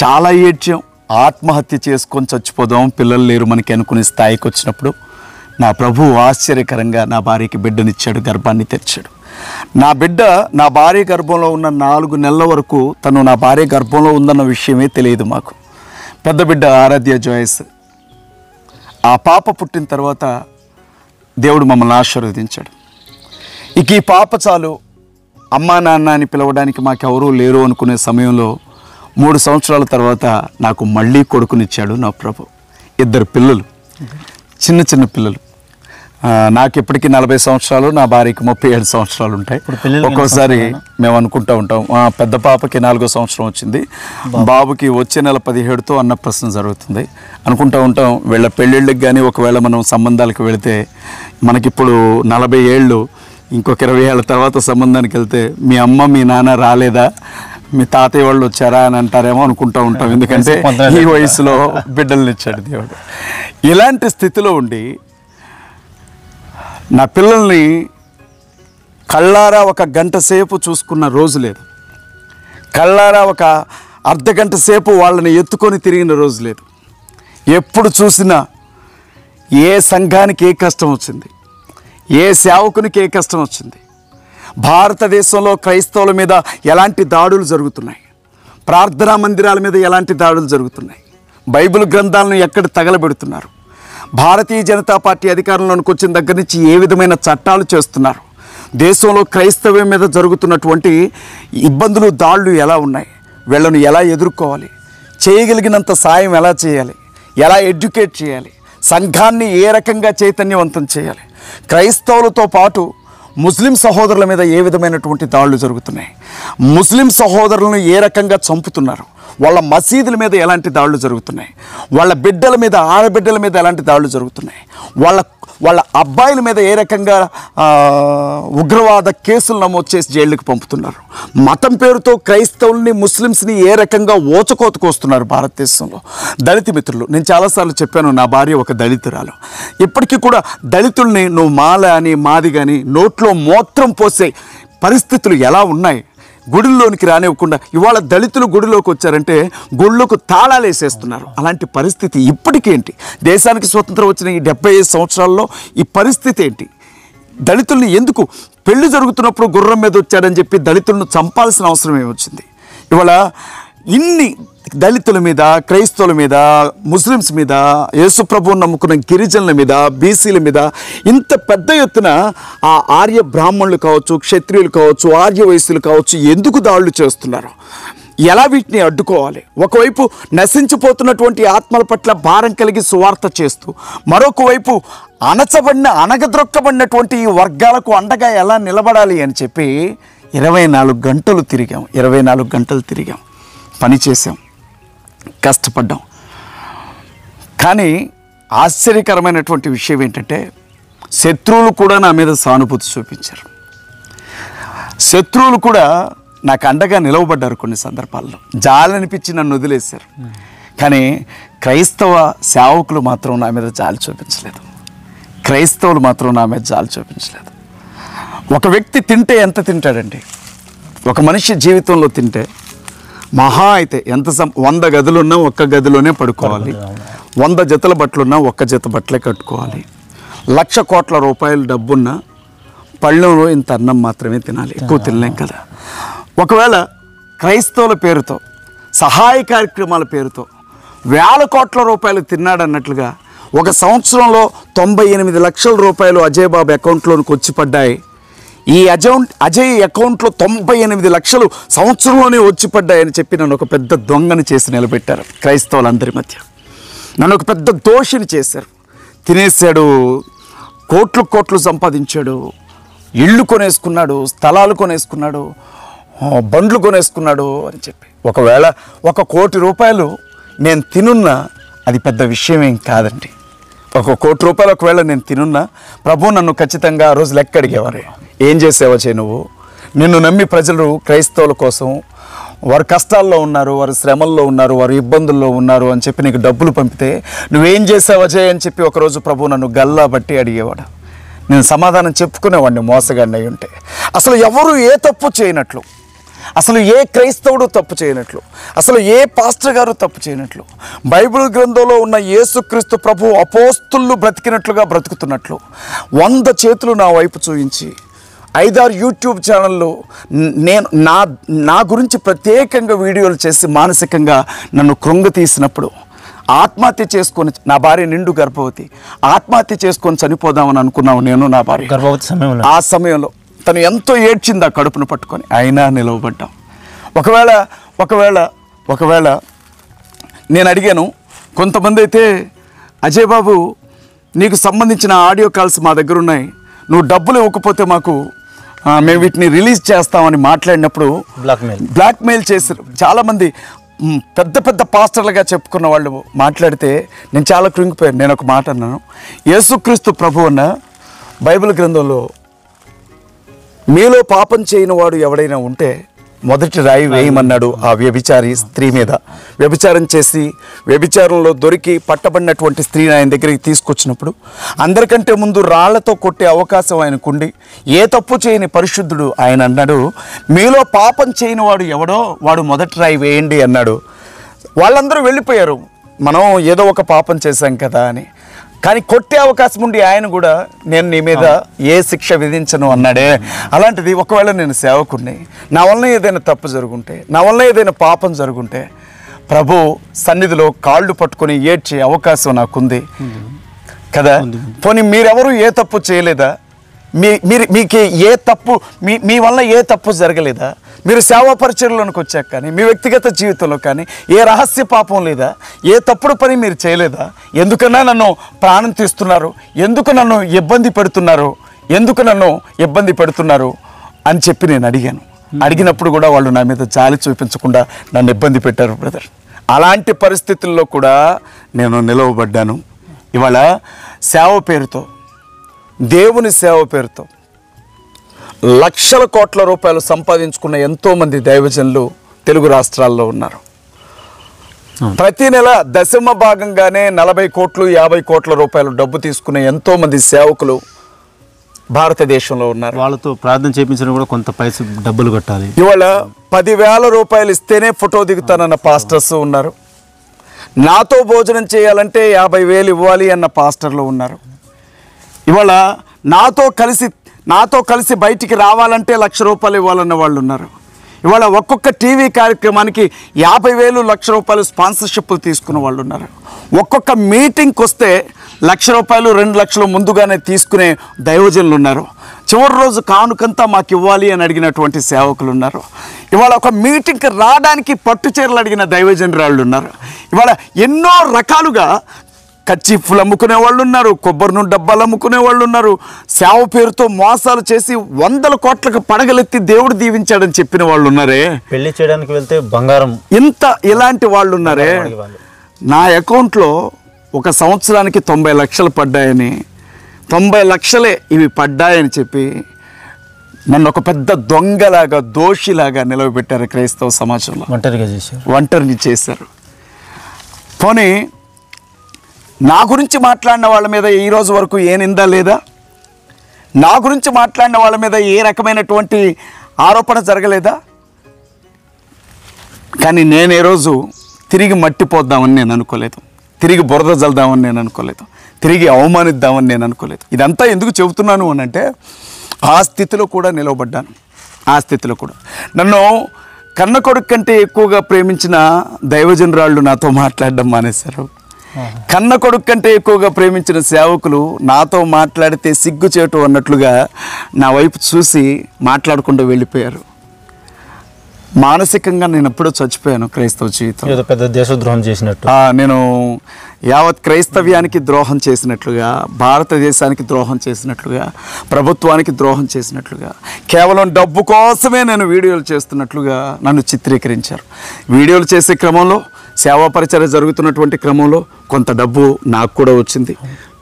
S1: చాలా ఏడ్చాం, ఆత్మహత్య చేసుకొని చచ్చిపోదాం, పిల్లలు లేరు మనకి అనుకునే స్థాయికి వచ్చినప్పుడు నా ప్రభువు ఆశ్చర్యకరంగా నా భార్యకి బిడ్డనిచ్చాడు, గర్భాన్ని తెరిచాడు. నా బిడ్డ నా భార్య గర్భంలో ఉన్న 4 నెలల వరకు తను నా భార్య గర్భంలో ఉందన్న విషయమే తెలియదు మాకు. పెద్ద బిడ్డ ఆరాధ్య జోయస్. ఆ పాప పుట్టిన తర్వాత దేవుడు మమ్మల్ని ఆశీర్వదించాడు. ఇక ఈ పాప చాలు, అమ్మా నాన్న అని పిలవడానికి మాకెవరూ లేరు అనుకునే సమయంలో 3 సంవత్సరాల తర్వాత నాకు మళ్ళీ కొడుకునిచ్చాడు నా ప్రభు. 2 పిల్లలు, చిన్న చిన్న పిల్లలు. నాకు ఇప్పటికీ 40 సంవత్సరాలు, నా భార్యకి 37 సంవత్సరాలు ఉంటాయి. ఒక్కోసారి మేము అనుకుంటూ ఉంటాం, పెద్ద పాపకి 4వ సంవత్సరం వచ్చింది, బాబుకి వచ్చే నెల 17తో అన్నప్రసన్న జరుగుతుంది. అనుకుంటూ ఉంటాం వీళ్ళ పెళ్ళిళ్ళకి కానీ ఒకవేళ మనం సంబంధాలకు వెళితే మనకిప్పుడు 40 ఏళ్ళు, ఇంకొక 20 ఏళ్ళ తర్వాత సంబంధానికి వెళ్తే మీ అమ్మ మీ నాన్న రాలేదా, మీ తాతయ్య వాళ్ళు వచ్చారా అని అంటారేమో అనుకుంటూ ఉంటాం. ఎందుకంటే ఈ వయసులో బిడ్డల్ని ఇచ్చాడు దేవుడు. ఇలాంటి స్థితిలో ఉండి నా పిల్లల్ని కళ్ళారా ఒక గంట సేపు చూసుకున్న రోజు లేదు, కళ్ళారా ఒక అర్ధగంట సేపు వాళ్ళని ఎత్తుకొని తిరిగిన రోజు లేదు. ఎప్పుడు చూసినా ఏ సంఘానికి ఏ కష్టం వచ్చింది, ఏ సేవకునికి ఏ కష్టం వచ్చింది, భారతదేశంలో క్రైస్తవుల మీద ఎలాంటి దాడులు జరుగుతున్నాయి, ప్రార్థనా మందిరాల మీద ఎలాంటి దాడులు జరుగుతున్నాయి, బైబిల్ గ్రంథాలను ఎక్కడ తగలబెడుతున్నారు, భారతీయ జనతా పార్టీ అధికారంలోకి వచ్చిన దగ్గర నుంచి ఏ విధమైన చట్టాలు చేస్తున్నారు, దేశంలో క్రైస్తవ్యం మీద జరుగుతున్నటువంటి ఇబ్బందులు దాడులు ఎలా ఉన్నాయి, వీళ్ళను ఎలా ఎదుర్కోవాలి, చేయగలిగినంత సాయం ఎలా చేయాలి, ఎలా ఎడ్యుకేట్ చేయాలి, సంఘాన్ని ఏ రకంగా చైతన్యవంతం చేయాలి, క్రైస్తవులతో పాటు ముస్లిం సహోదరుల మీద ఏ విధమైనటువంటి దాడులు జరుగుతున్నాయి, ముస్లిం సహోదరులను ఏ రకంగా చంపుతున్నారు, వాళ్ళ మసీదుల మీద ఎలాంటి దాడులు జరుగుతున్నాయి, వాళ్ళ బిడ్డల మీద ఆడబిడ్డల మీద ఎలాంటి దాడులు జరుగుతున్నాయి, వాళ్ళ అబ్బాయిల మీద ఏ రకంగా ఉగ్రవాద కేసులు నమోదు చేసి జైళ్ళకి పంపుతున్నారు, మతం పేరుతో క్రైస్తవుల్ని ముస్లిమ్స్ని ఏ రకంగా ఓచకోతకొస్తున్నారు భారతదేశంలో. దళిత మిత్రులు, నేను చాలాసార్లు చెప్పాను, నా భార్య ఒక దళితురాలు. ఇప్పటికీ కూడా దళితుల్ని నువ్వు మాల అని మాది కానీ నోట్లో మూత్రం పోసే పరిస్థితులు ఎలా ఉన్నాయి, గుడిలోనికి రానివ్వకుండా. ఇవాళ దళితులు గుడిలోకి వచ్చారంటే గుళ్ళకు తాళాలు వేసేస్తున్నారు. అలాంటి పరిస్థితి ఇప్పటికేంటి? దేశానికి స్వతంత్రం వచ్చిన ఈ 75 సంవత్సరాల్లో ఈ పరిస్థితి ఏంటి? దళితుల్ని ఎందుకు పెళ్లి జరుగుతున్నప్పుడు గుర్రం మీద వచ్చాడని చెప్పి దళితులను చంపాల్సిన అవసరం ఏమొచ్చింది? ఇవాళ ఇన్ని దళితుల మీద, క్రైస్తవుల మీద, ముస్లిమ్స్ మీద, యేసుప్రభువుని నమ్ముకున్న గిరిజనుల మీద, బీసీల మీద ఇంత పెద్ద ఎత్తున ఆ ఆర్య బ్రాహ్మణులు కావచ్చు, క్షత్రియులు కావచ్చు, ఆర్య వయస్సులు కావచ్చు ఎందుకు దాడులు చేస్తున్నారు? ఎలా వీటిని అడ్డుకోవాలి? ఒకవైపు నశించిపోతున్నటువంటి ఆత్మల పట్ల భారం కలిగి సువార్త చేస్తూ, మరొక వైపు అణగద్రొక్కబడినటువంటి ఈ వర్గాలకు అండగా ఎలా నిలబడాలి అని చెప్పి 24 గంటలు తిరిగాం. 24 గంటలు తిరిగాం, పనిచేసాం, కష్టపడ్డాం. కానీ ఆశ్చర్యకరమైనటువంటి విషయం ఏంటంటే శత్రువులు కూడా నా మీద సానుభూతి చూపించారు. శత్రువులు కూడా నాకు అండగా నిలవబడ్డారు. కొన్ని సందర్భాల్లో జాలనిపించి నన్ను వదిలేశారు. కానీ క్రైస్తవ సేవకులు మాత్రం నా మీద జాలి చూపించలేదు. క్రైస్తవులు మాత్రం నా మీద జాలి చూపించలేదు. ఒక వ్యక్తి తింటే ఎంత తింటాడండి? ఒక మనిషి జీవితంలో తింటే మహా అయితే ఎంత 100 గదులున్నా ఒక్క గదిలోనే పడుకోవాలి, 100 జతల బట్టలున్నా ఒక్క జత బట్టలే కట్టుకోవాలి, 1,00,000 కోట్ల రూపాయల డబ్బున్నా పళ్ళెంలో ఇంత అన్నం మాత్రమే తినాలి, ఎక్కువ తినలేం కదా. ఒకవేళ క్రైస్తవుల పేరుతో, సహాయ కార్యక్రమాల పేరుతో 1,000 కోట్ల రూపాయలు తిన్నాడన్నట్లుగా ఒక సంవత్సరంలో 98 లక్షల రూపాయలు అజయ్ బాబు అకౌంట్లోనికి వచ్చి పడ్డాయి. ఈ అజయ్ అకౌంట్లో 98 లక్షలు సంవత్సరంలోనే వచ్చి పడ్డాయని చెప్పి నన్ను ఒక పెద్ద దొంగని చేసి నిలబెట్టారు క్రైస్తవులందరి మధ్య. నన్ను ఒక పెద్ద దోషిని చేశారు. తినేశాడు, కోట్లు సంపాదించాడు, ఇళ్ళు కొనేసుకున్నాడు, స్థలాలు కొనేసుకున్నాడు, బండ్లు కొనేసుకున్నాడు అని చెప్పి. ఒకవేళ 1 కోటి రూపాయలు నేను తినున్నా అది పెద్ద విషయం ఏం కాదండి. 1 కోటి రూపాయలు ఒకవేళ నేను తినున్నా ప్రభు నన్ను ఖచ్చితంగా ఆ రోజు లెక్క అడిగేవారు. ఏం చేసావో చేయి నువ్వు, నిన్ను నమ్మి ప్రజలు క్రైస్తవుల కోసం వారు కష్టాల్లో ఉన్నారు, వారు శ్రమల్లో ఉన్నారు, వారు ఇబ్బందుల్లో ఉన్నారు అని చెప్పి నీకు డబ్బులు పంపితే నువ్వేం చేసావో చేయి అని చెప్పి ఒకరోజు ప్రభు నన్ను గల్లా బట్టి అడిగేవాడు. నేను సమాధానం చెప్పుకునేవాడిని మోసగాడిని అయి ఉంటే. అసలు ఎవరు ఏ తప్పు చేయనట్లు, అసలు ఏ క్రైస్తవుడు తప్పు చేయనట్లు, అసలు ఏ పాస్టర్ గారు తప్పు చేయనట్లు, బైబిల్ గ్రంథంలో ఉన్న యేసుక్రీస్తు ప్రభు అపోస్తులు బ్రతికినట్లుగా బ్రతుకుతున్నట్లు 100 చేతులు నా వైపు చూపించి 5-6 యూట్యూబ్ ఛానళ్ళు నేను నా గురించి ప్రత్యేకంగా వీడియోలు చేసి మానసికంగా నన్ను కృంగతీసినప్పుడు ఆత్మహత్య చేసుకొని, నా భార్య నిండు గర్భవతి, ఆత్మహత్య చేసుకొని చనిపోదామని అనుకున్నావు నేను, నా భార్య గర్భవతి సమయంలో. ఆ సమయంలో తను ఎంతో ఏడ్చింది ఆ కడుపును పట్టుకొని, అయినా నిలవబడ్డాం. ఒకవేళ నేను అడిగాను, కొంతమంది అయితే అజయ్ బాబు నీకు సంబంధించిన ఆడియో కాల్స్ మా దగ్గర ఉన్నాయి, నువ్వు డబ్బులు ఇవ్వకపోతే మాకు మేము వీటిని రిలీజ్ చేస్తామని మాట్లాడినప్పుడు బ్లాక్మెయిల్ చేశారు. చాలామంది పెద్ద పెద్ద పాస్టర్లుగా చెప్పుకున్న వాళ్ళు మాట్లాడితే నేను చాలా కృంగిపోయాను. నేను ఒక మాట అన్నాను, యేసుక్రీస్తు ప్రభువన్న బైబిల్ గ్రంథంలో మీలో పాపం చేయని వాడు ఎవడైనా ఉంటే మొదటి రాయి వేయమన్నాడు ఆ వ్యభిచారి స్త్రీ మీద. వ్యభిచారం చేసి వ్యభిచారంలో దొరికి పట్టబడినటువంటి స్త్రీని ఆయన దగ్గరికి తీసుకొచ్చినప్పుడు అందరికంటే ముందు రాళ్లతో కొట్టే అవకాశం ఆయనకుండి ఏ తప్పు చేయని పరిశుద్ధుడు ఆయన అన్నాడు, మీలో పాపం చేయని వాడు ఎవడో వాడు మొదటి రాయి వేయండి అన్నాడు. వాళ్ళందరూ వెళ్ళిపోయారు, మనం ఏదో ఒక పాపం చేశాం కదా అని. కానీ కొట్టే అవకాశం ఉండి ఆయన కూడా నేను నీ మీద ఏ శిక్ష విధించను అన్నాడే. అలాంటిది ఒకవేళ నేను సేవకుడిని, నా వలన ఏదైనా తప్పు జరుగుంటే, నా వలన ఏదైనా పాపం జరుగుంటే ప్రభు సన్నిధిలో కాళ్ళు పట్టుకొని ఏడ్చే అవకాశం నాకుంది కదా. పోనీ మీరెవరు ఏ తప్పు చేయలేదా? మీకు ఏ తప్పు మీ వల్ల ఏ తప్పు జరగలేదా? మీరు సేవా పరిచర్యలోనికి వచ్చాక కానీ మీ వ్యక్తిగత జీవితంలో కానీ ఏ రహస్య పాపం లేదా? ఏ తప్పుడు పని మీరు చేయలేదా? ఎందుకన్నా నన్ను ప్రాణం తీస్తున్నారు, ఎందుకు నన్ను ఇబ్బంది పెడుతున్నారు, ఎందుకు నన్ను ఇబ్బంది పెడుతున్నారు అని చెప్పి నేను అడిగాను. అడిగినప్పుడు కూడా వాళ్ళు నా మీద జాలి చూపించకుండా నన్ను ఇబ్బంది పెట్టారు బ్రదర్. అలాంటి పరిస్థితుల్లో కూడా నేను నిలవబడ్డాను. ఇవాళ సేవ పేరుతో, దేవుని సేవ పేరుతో లక్షల కోట్ల రూపాయలు సంపాదించుకున్న ఎంతోమంది దైవజనులు తెలుగు రాష్ట్రాల్లో ఉన్నారు. ప్రతి నెల దశమ భాగంగానే 40 కోట్లు 50 కోట్ల రూపాయలు డబ్బు తీసుకునే ఎంతోమంది సేవకులు భారతదేశంలో ఉన్నారు.
S2: వాళ్ళతో ప్రార్థన చేయించడం కూడా కొంత పైసలు డబ్బులు కట్టాలి.
S1: ఇవాళ 10,000 రూపాయలు ఇస్తేనే ఫోటో దిగుతానన్న పాస్టర్స్ ఉన్నారు. నాతో భోజనం చేయాలంటే 50,000 ఇవ్వాలి అన్న పాస్టర్లు ఉన్నారు. ఇవాళ నాతో కలిసి బయటికి రావాలంటే 1,00,000 రూపాయలు ఇవ్వాలన్న వాళ్ళు ఉన్నారు. ఇవాళ ఒక్కొక్క టీవీ కార్యక్రమానికి 50,000 1,00,000 రూపాయలు స్పాన్సర్షిప్లు తీసుకున్న వాళ్ళు ఉన్నారు. ఒక్కొక్క మీటింగ్కి వస్తే 1,00,000 రూపాయలు 2,00,000 ముందుగానే తీసుకునే దైవజనులు ఉన్నారు. చివరి రోజు కానుకంతా మాకు ఇవ్వాలి అని అడిగినటువంటి సేవకులు ఉన్నారు. ఇవాళ ఒక మీటింగ్కి రావడానికి పట్టు చీరలు అడిగిన దైవజనురాళ్ళు ఉన్నారు. ఇవాళ ఎన్నో రకాలుగా కచ్చిఫ్లు అమ్ముకునే వాళ్ళు ఉన్నారు, కొబ్బరి నూనె డబ్బాలు అమ్ముకునే వాళ్ళు ఉన్నారు, సేవ పేరుతో మోసాలు చేసి 100 కోట్లకు పడగలెత్తి దేవుడు దీవించాడని చెప్పిన వాళ్ళు ఉన్నారే.
S2: పెళ్లి చేయడానికి వెళ్తే బంగారం
S1: ఇలాంటి వాళ్ళు ఉన్నారే. నా అకౌంట్లో ఒక సంవత్సరానికి 90 లక్షలు పడ్డాయని, 90 లక్షలే ఇవి పడ్డాయని చెప్పి నన్ను ఒక పెద్ద దొంగలాగా దోషిలాగా నిలవబెట్టారు క్రైస్తవ సమాజంలో. ఒంటరిని చేశారు. పోనీ నా గురించి మాట్లాడిన వాళ్ళ మీద ఈరోజు వరకు ఏ నింద లేదా? నా గురించి మాట్లాడిన వాళ్ళ మీద ఏ రకమైనటువంటి ఆరోపణ జరగలేదా? కానీ నేను ఏ రోజు తిరిగి మట్టిపోద్దామని నేను అనుకోలేదు, తిరిగి బురద జల్దామని నేను అనుకోలేదు, తిరిగి అవమానిద్దామని నేను అనుకోలేదు. ఇదంతా ఎందుకు చెబుతున్నాను అని అంటే ఆ స్థితిలో కూడా నిలవబడ్డాను. ఆ స్థితిలో కూడా నన్ను కన్న కొడుకు కంటే ఎక్కువగా ప్రేమించిన దైవజనురాళ్ళు నాతో మాట్లాడడం మానేశారు. కన్న కొడుకు కంటే ఎక్కువగా ప్రేమించిన సేవకులు నాతో మాట్లాడితే సిగ్గుచేటు అన్నట్లుగా నా వైపు చూసి మాట్లాడకుండా వెళ్ళిపోయారు. మానసికంగా నేను ఎప్పుడో చచ్చిపోయాను. క్రైస్తవ జీవితం
S2: పెద్ద దేశద్రోహం చేసినట్టు,
S1: నేను యావత్ క్రైస్తవ్యానికి ద్రోహం చేసినట్లుగా, భారతదేశానికి ద్రోహం చేసినట్లుగా, ప్రభుత్వానికి ద్రోహం చేసినట్లుగా, కేవలం డబ్బు కోసమే నేను వీడియోలు చేస్తున్నట్లుగా నన్ను చిత్రీకరించారు. వీడియోలు చేసే క్రమంలో, సేవా పరిచర్య జరుగుతున్నటువంటి క్రమంలో కొంత డబ్బు నాకు కూడా వచ్చింది.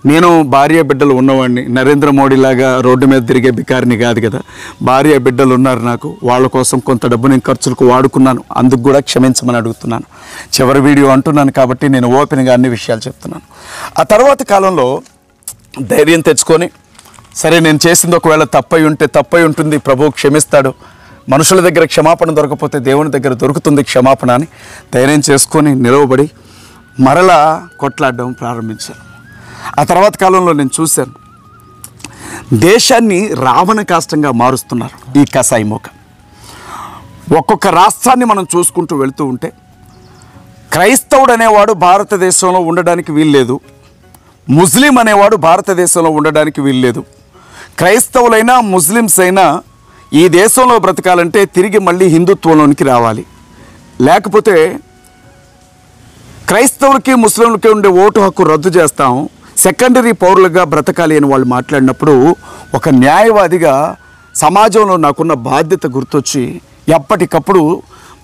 S1: నేను భార్య బిడ్డలు ఉన్నవాడిని, నరేంద్ర మోడీ లాగా రోడ్డు మీద తిరిగే బికారిని కాదు కదా. భార్య బిడ్డలు ఉన్నారు నాకు, వాళ్ళ కోసం కొంత డబ్బు నేను ఖర్చులకు వాడుకున్నాను. అందుకు కూడా క్షమించమని అడుగుతున్నాను. చివరి వీడియో అంటున్నాను కాబట్టి నేను ఓపెన్గా అన్ని విషయాలు చెప్తున్నాను. ఆ తర్వాత కాలంలో ధైర్యం తెచ్చుకొని, సరే నేను చేసింది ఒకవేళ తప్పై ఉంటుంది, ప్రభువు క్షమిస్తాడు, మనుషుల దగ్గర క్షమాపణ దొరకపోతే దేవుని దగ్గర దొరుకుతుంది క్షమాపణ అని ధైర్యం చేసుకొని నిలవబడి మరలా కొట్లాడడం ప్రారంభించాను. ఆ తర్వాత కాలంలో నేను చూశాను, దేశాన్ని రావణ కాష్టంగా మారుస్తున్నారు ఈ కసాయి మోక. ఒక్కొక్క రాష్ట్రాన్ని మనం చూసుకుంటూ వెళుతూ ఉంటే క్రైస్తవుడు అనేవాడు భారతదేశంలో ఉండడానికి వీల్లేదు, ముస్లిం అనేవాడు భారతదేశంలో ఉండడానికి వీల్లేదు. క్రైస్తవులైనా ముస్లిమ్స్ అయినా ఈ దేశంలో బ్రతకాలంటే తిరిగి మళ్ళీ హిందుత్వంలోనికి రావాలి. లేకపోతే క్రైస్తవులకి ముస్లింలకి ఉండే ఓటు హక్కు రద్దు చేస్తాం, సెకండరీ పౌరులుగా బ్రతకాలి అని వాళ్ళు మాట్లాడినప్పుడు ఒక న్యాయవాదిగా సమాజంలో నాకున్న బాధ్యత గుర్తొచ్చి ఎప్పటికప్పుడు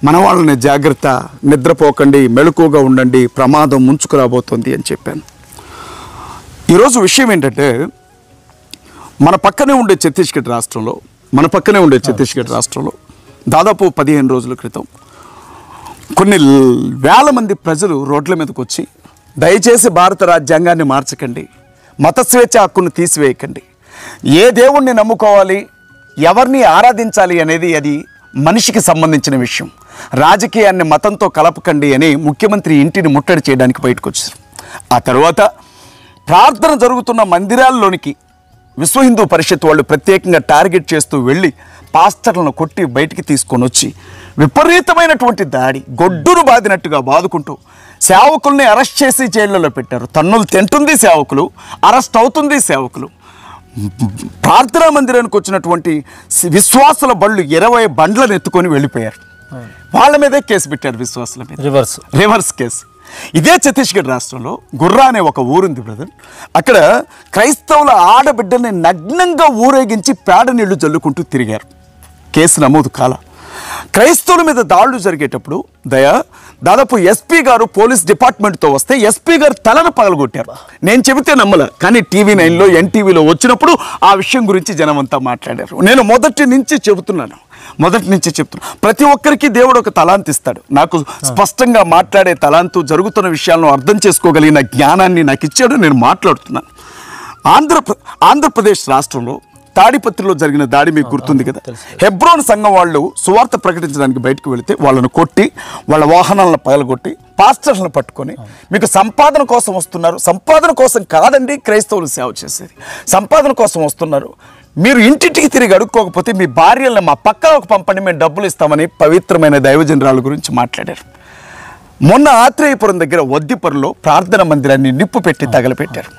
S1: మన వాళ్ళని జాగ్రత్త, నిద్రపోకండి, మెలకువగా ఉండండి, ప్రమాదం ముంచుకురాబోతుంది అని చెప్పాను. ఈరోజు విషయం ఏంటంటే మన పక్కనే ఉండే ఛత్తీస్గఢ్ రాష్ట్రంలో దాదాపు 15 రోజుల క్రితం కొన్ని వేల మంది ప్రజలు రోడ్ల మీదకి వచ్చి దయచేసి భారత రాజ్యాంగాన్ని మార్చకండి, మత స్వేచ్ఛ హక్కును తీసివేయకండి, ఏ దేవుణ్ణి నమ్ముకోవాలి, ఎవరిని ఆరాధించాలి అనేది అది మనిషికి సంబంధించిన విషయం, రాజకీయాన్ని మతంతో కలపకండి అని ముఖ్యమంత్రి ఇంటిని ముట్టడి చేయడానికి బయటకు వచ్చారు. ఆ తర్వాత ప్రార్థన జరుగుతున్న మందిరాల్లోనికి విశ్వ హిందూ పరిషత్ వాళ్ళు ప్రత్యేకంగా టార్గెట్ చేస్తూ వెళ్ళి పాస్టర్లను కొట్టి బయటికి తీసుకొని వచ్చి విపరీతమైనటువంటి దాడి, గొడ్డును బాదినట్టుగా బాదుకుంటూ సేవకుల్ని అరెస్ట్ చేసి జైళ్ళలో పెట్టారు. తన్నులు తింటుంది సేవకులు, అరెస్ట్ అవుతుంది సేవకులు. ప్రార్థనా మందిరానికి వచ్చినటువంటి విశ్వాసుల బళ్ళు 20 బండ్లను ఎత్తుకొని వెళ్ళిపోయారు. వాళ్ళ మీదే కేసు పెట్టారు, విశ్వాసుల మీద రివర్స్ కేసు. ఇదే ఛత్తీస్గఢ్ రాష్ట్రంలో గుర్రా అనే ఒక ఊరుంది బ్రదర్. అక్కడ క్రైస్తవుల ఆడబిడ్డల్ని నగ్నంగా ఊరేగించి పేడ నీళ్లు జల్లుకుంటూ తిరిగారు. కేసు నమోదు కాల. క్రైస్తవుల మీద దాడులు జరిగేటప్పుడు దాదాపు ఎస్పీ గారు పోలీస్ డిపార్ట్మెంట్తో వస్తే ఎస్పీ గారు తలను పగలగొట్టారు. నేను చెబితే నమ్మల, కానీ టీవీ 9లో ఎన్టీవీలో వచ్చినప్పుడు ఆ విషయం గురించి జనమంతా మాట్లాడారు. నేను మొదటి నుంచి చెప్తున్నాను, ప్రతి ఒక్కరికి దేవుడు ఒక తలాంతు ఇస్తాడు. నాకు స్పష్టంగా మాట్లాడే తలాంతు, జరుగుతున్న విషయాలను అర్థం చేసుకోగలిగిన జ్ఞానాన్ని నాకు ఇచ్చాడు. నేను మాట్లాడుతున్నాను. ఆంధ్రప్రదేశ్ రాష్ట్రంలో తాడిపత్రిలో జరిగిన దాడి మీకు గుర్తుంది కదా. హెబ్రోన్ సంఘం వాళ్ళు సువార్త ప్రకటించడానికి బయటకు వెళితే వాళ్ళను కొట్టి, వాళ్ళ వాహనాలను పగలగొట్టి, పాస్టర్లను పట్టుకొని మీకు సంపాదన కోసం వస్తున్నారు, సంపాదన కోసం కాదండి క్రైస్తవులు సేవ చేసేది, సంపాదన కోసం వస్తున్నారు, మీరు ఇంటింటికి తిరిగి అడుక్కోకపోతే మీ భార్యలను మా పక్కనకు పంపండి, మేము డబ్బులు ఇస్తామని పవిత్రమైన దైవజనరాల గురించి మాట్లాడారు. మొన్న ఆత్రేయపురం దగ్గర వద్దిపరులో ప్రార్థనా మందిరాన్ని నిప్పు పెట్టి తగలపెట్టారు.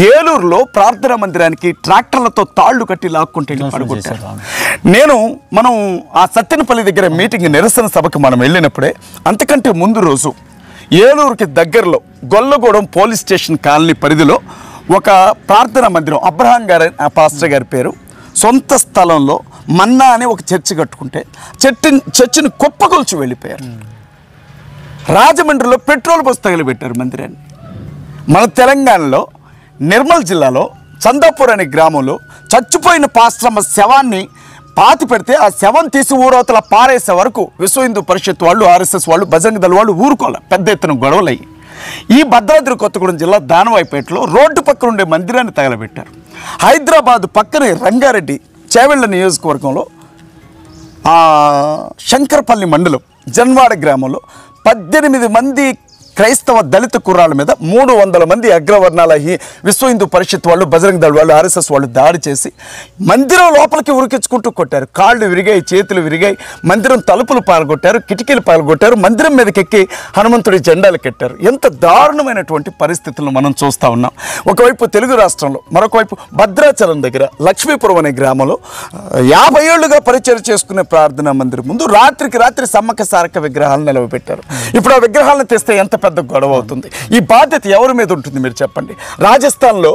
S1: ఏలూరులో ప్రార్థనా మందిరానికి ట్రాక్టర్లతో తాళ్లు కట్టి లాక్కుంటే పడగొట్టారు. మనం ఆ సత్తెనపల్లి దగ్గర మీటింగ్ నిరసన సభకు మనం వెళ్ళినప్పుడే, అంతకంటే ముందు రోజు ఏలూరుకి దగ్గరలో గొల్లగూడెం పోలీస్ స్టేషన్ కాలనీ పరిధిలో ఒక ప్రార్థనా మందిరం, అబ్రహాం గారు ఆ పాస్టర్ గారి పేరు, సొంత స్థలంలో మన్నా అని ఒక చర్చి కట్టుకుంటే చర్చిని కుప్పకొల్చి వెళ్ళిపోయారు. రాజమండ్రిలో పెట్రోల్ బస్సు తగిలిపెట్టారు మందిరాన్ని. మన తెలంగాణలో నిర్మల్ జిల్లాలో చందాపూర్ అనే గ్రామంలో చచ్చిపోయిన పాస్టరమ్మ శవాన్ని పాతి పెడితే ఆ శవం తీసి ఊరవతల పారేసే వరకు విశ్వ హిందూ పరిషత్ వాళ్ళు, ఆర్ఎస్ఎస్ వాళ్ళు, బజరంగ దళ వాళ్ళు ఊరుకోవాలి. పెద్ద ఎత్తున గొడవలయ్యి ఈ భద్రాద్రి కొత్తగూడెం జిల్లా దానవాయిపేటలో రోడ్డు పక్కన ఉండే మందిరాన్ని తగలబెట్టారు. హైదరాబాద్ పక్కనే రంగారెడ్డి చేవెళ్ళ నియోజకవర్గంలో శంకరపల్లి మండలం జన్వాడ గ్రామంలో 18 మంది క్రైస్తవ దళిత కుర్రాళ్ళ మీద 300 మంది అగ్రవర్ణాల విశ్వ హిందూ పరిషత్ వాళ్ళు, బజరంగ దళ వాళ్ళు, ఆర్ఎస్ఎస్ వాళ్ళు దాడి చేసి మందిరం లోపలికి ఉరికించుకుంటూ కొట్టారు. కాళ్ళు విరిగాయి, చేతులు విరిగాయి, మందిరం తలుపులు పాల్గొట్టారు, కిటికీలు పాల్గొట్టారు, మందిరం మీదకెక్కి హనుమంతుడి జెండాలు కట్టారు. ఎంత దారుణమైనటువంటి పరిస్థితులను మనం చూస్తూ ఉన్నాం. ఒకవైపు తెలుగు రాష్ట్రంలో, మరొక వైపు భద్రాచలం దగ్గర లక్ష్మీపురం అనే గ్రామంలో 50 ఏళ్లుగా పరిచయం చేసుకునే ప్రార్థనా మందిరం ముందు రాత్రికి రాత్రి సమ్మక్క సారక్క విగ్రహాలను నిలవబెట్టారు. ఇప్పుడు ఆ విగ్రహాలను తెస్తే ఎంత పెద్ద గొడవ అవుతుంది. ఈ బాధ్యత ఎవరి మీద ఉంటుంది మీరు చెప్పండి. రాజస్థాన్లో,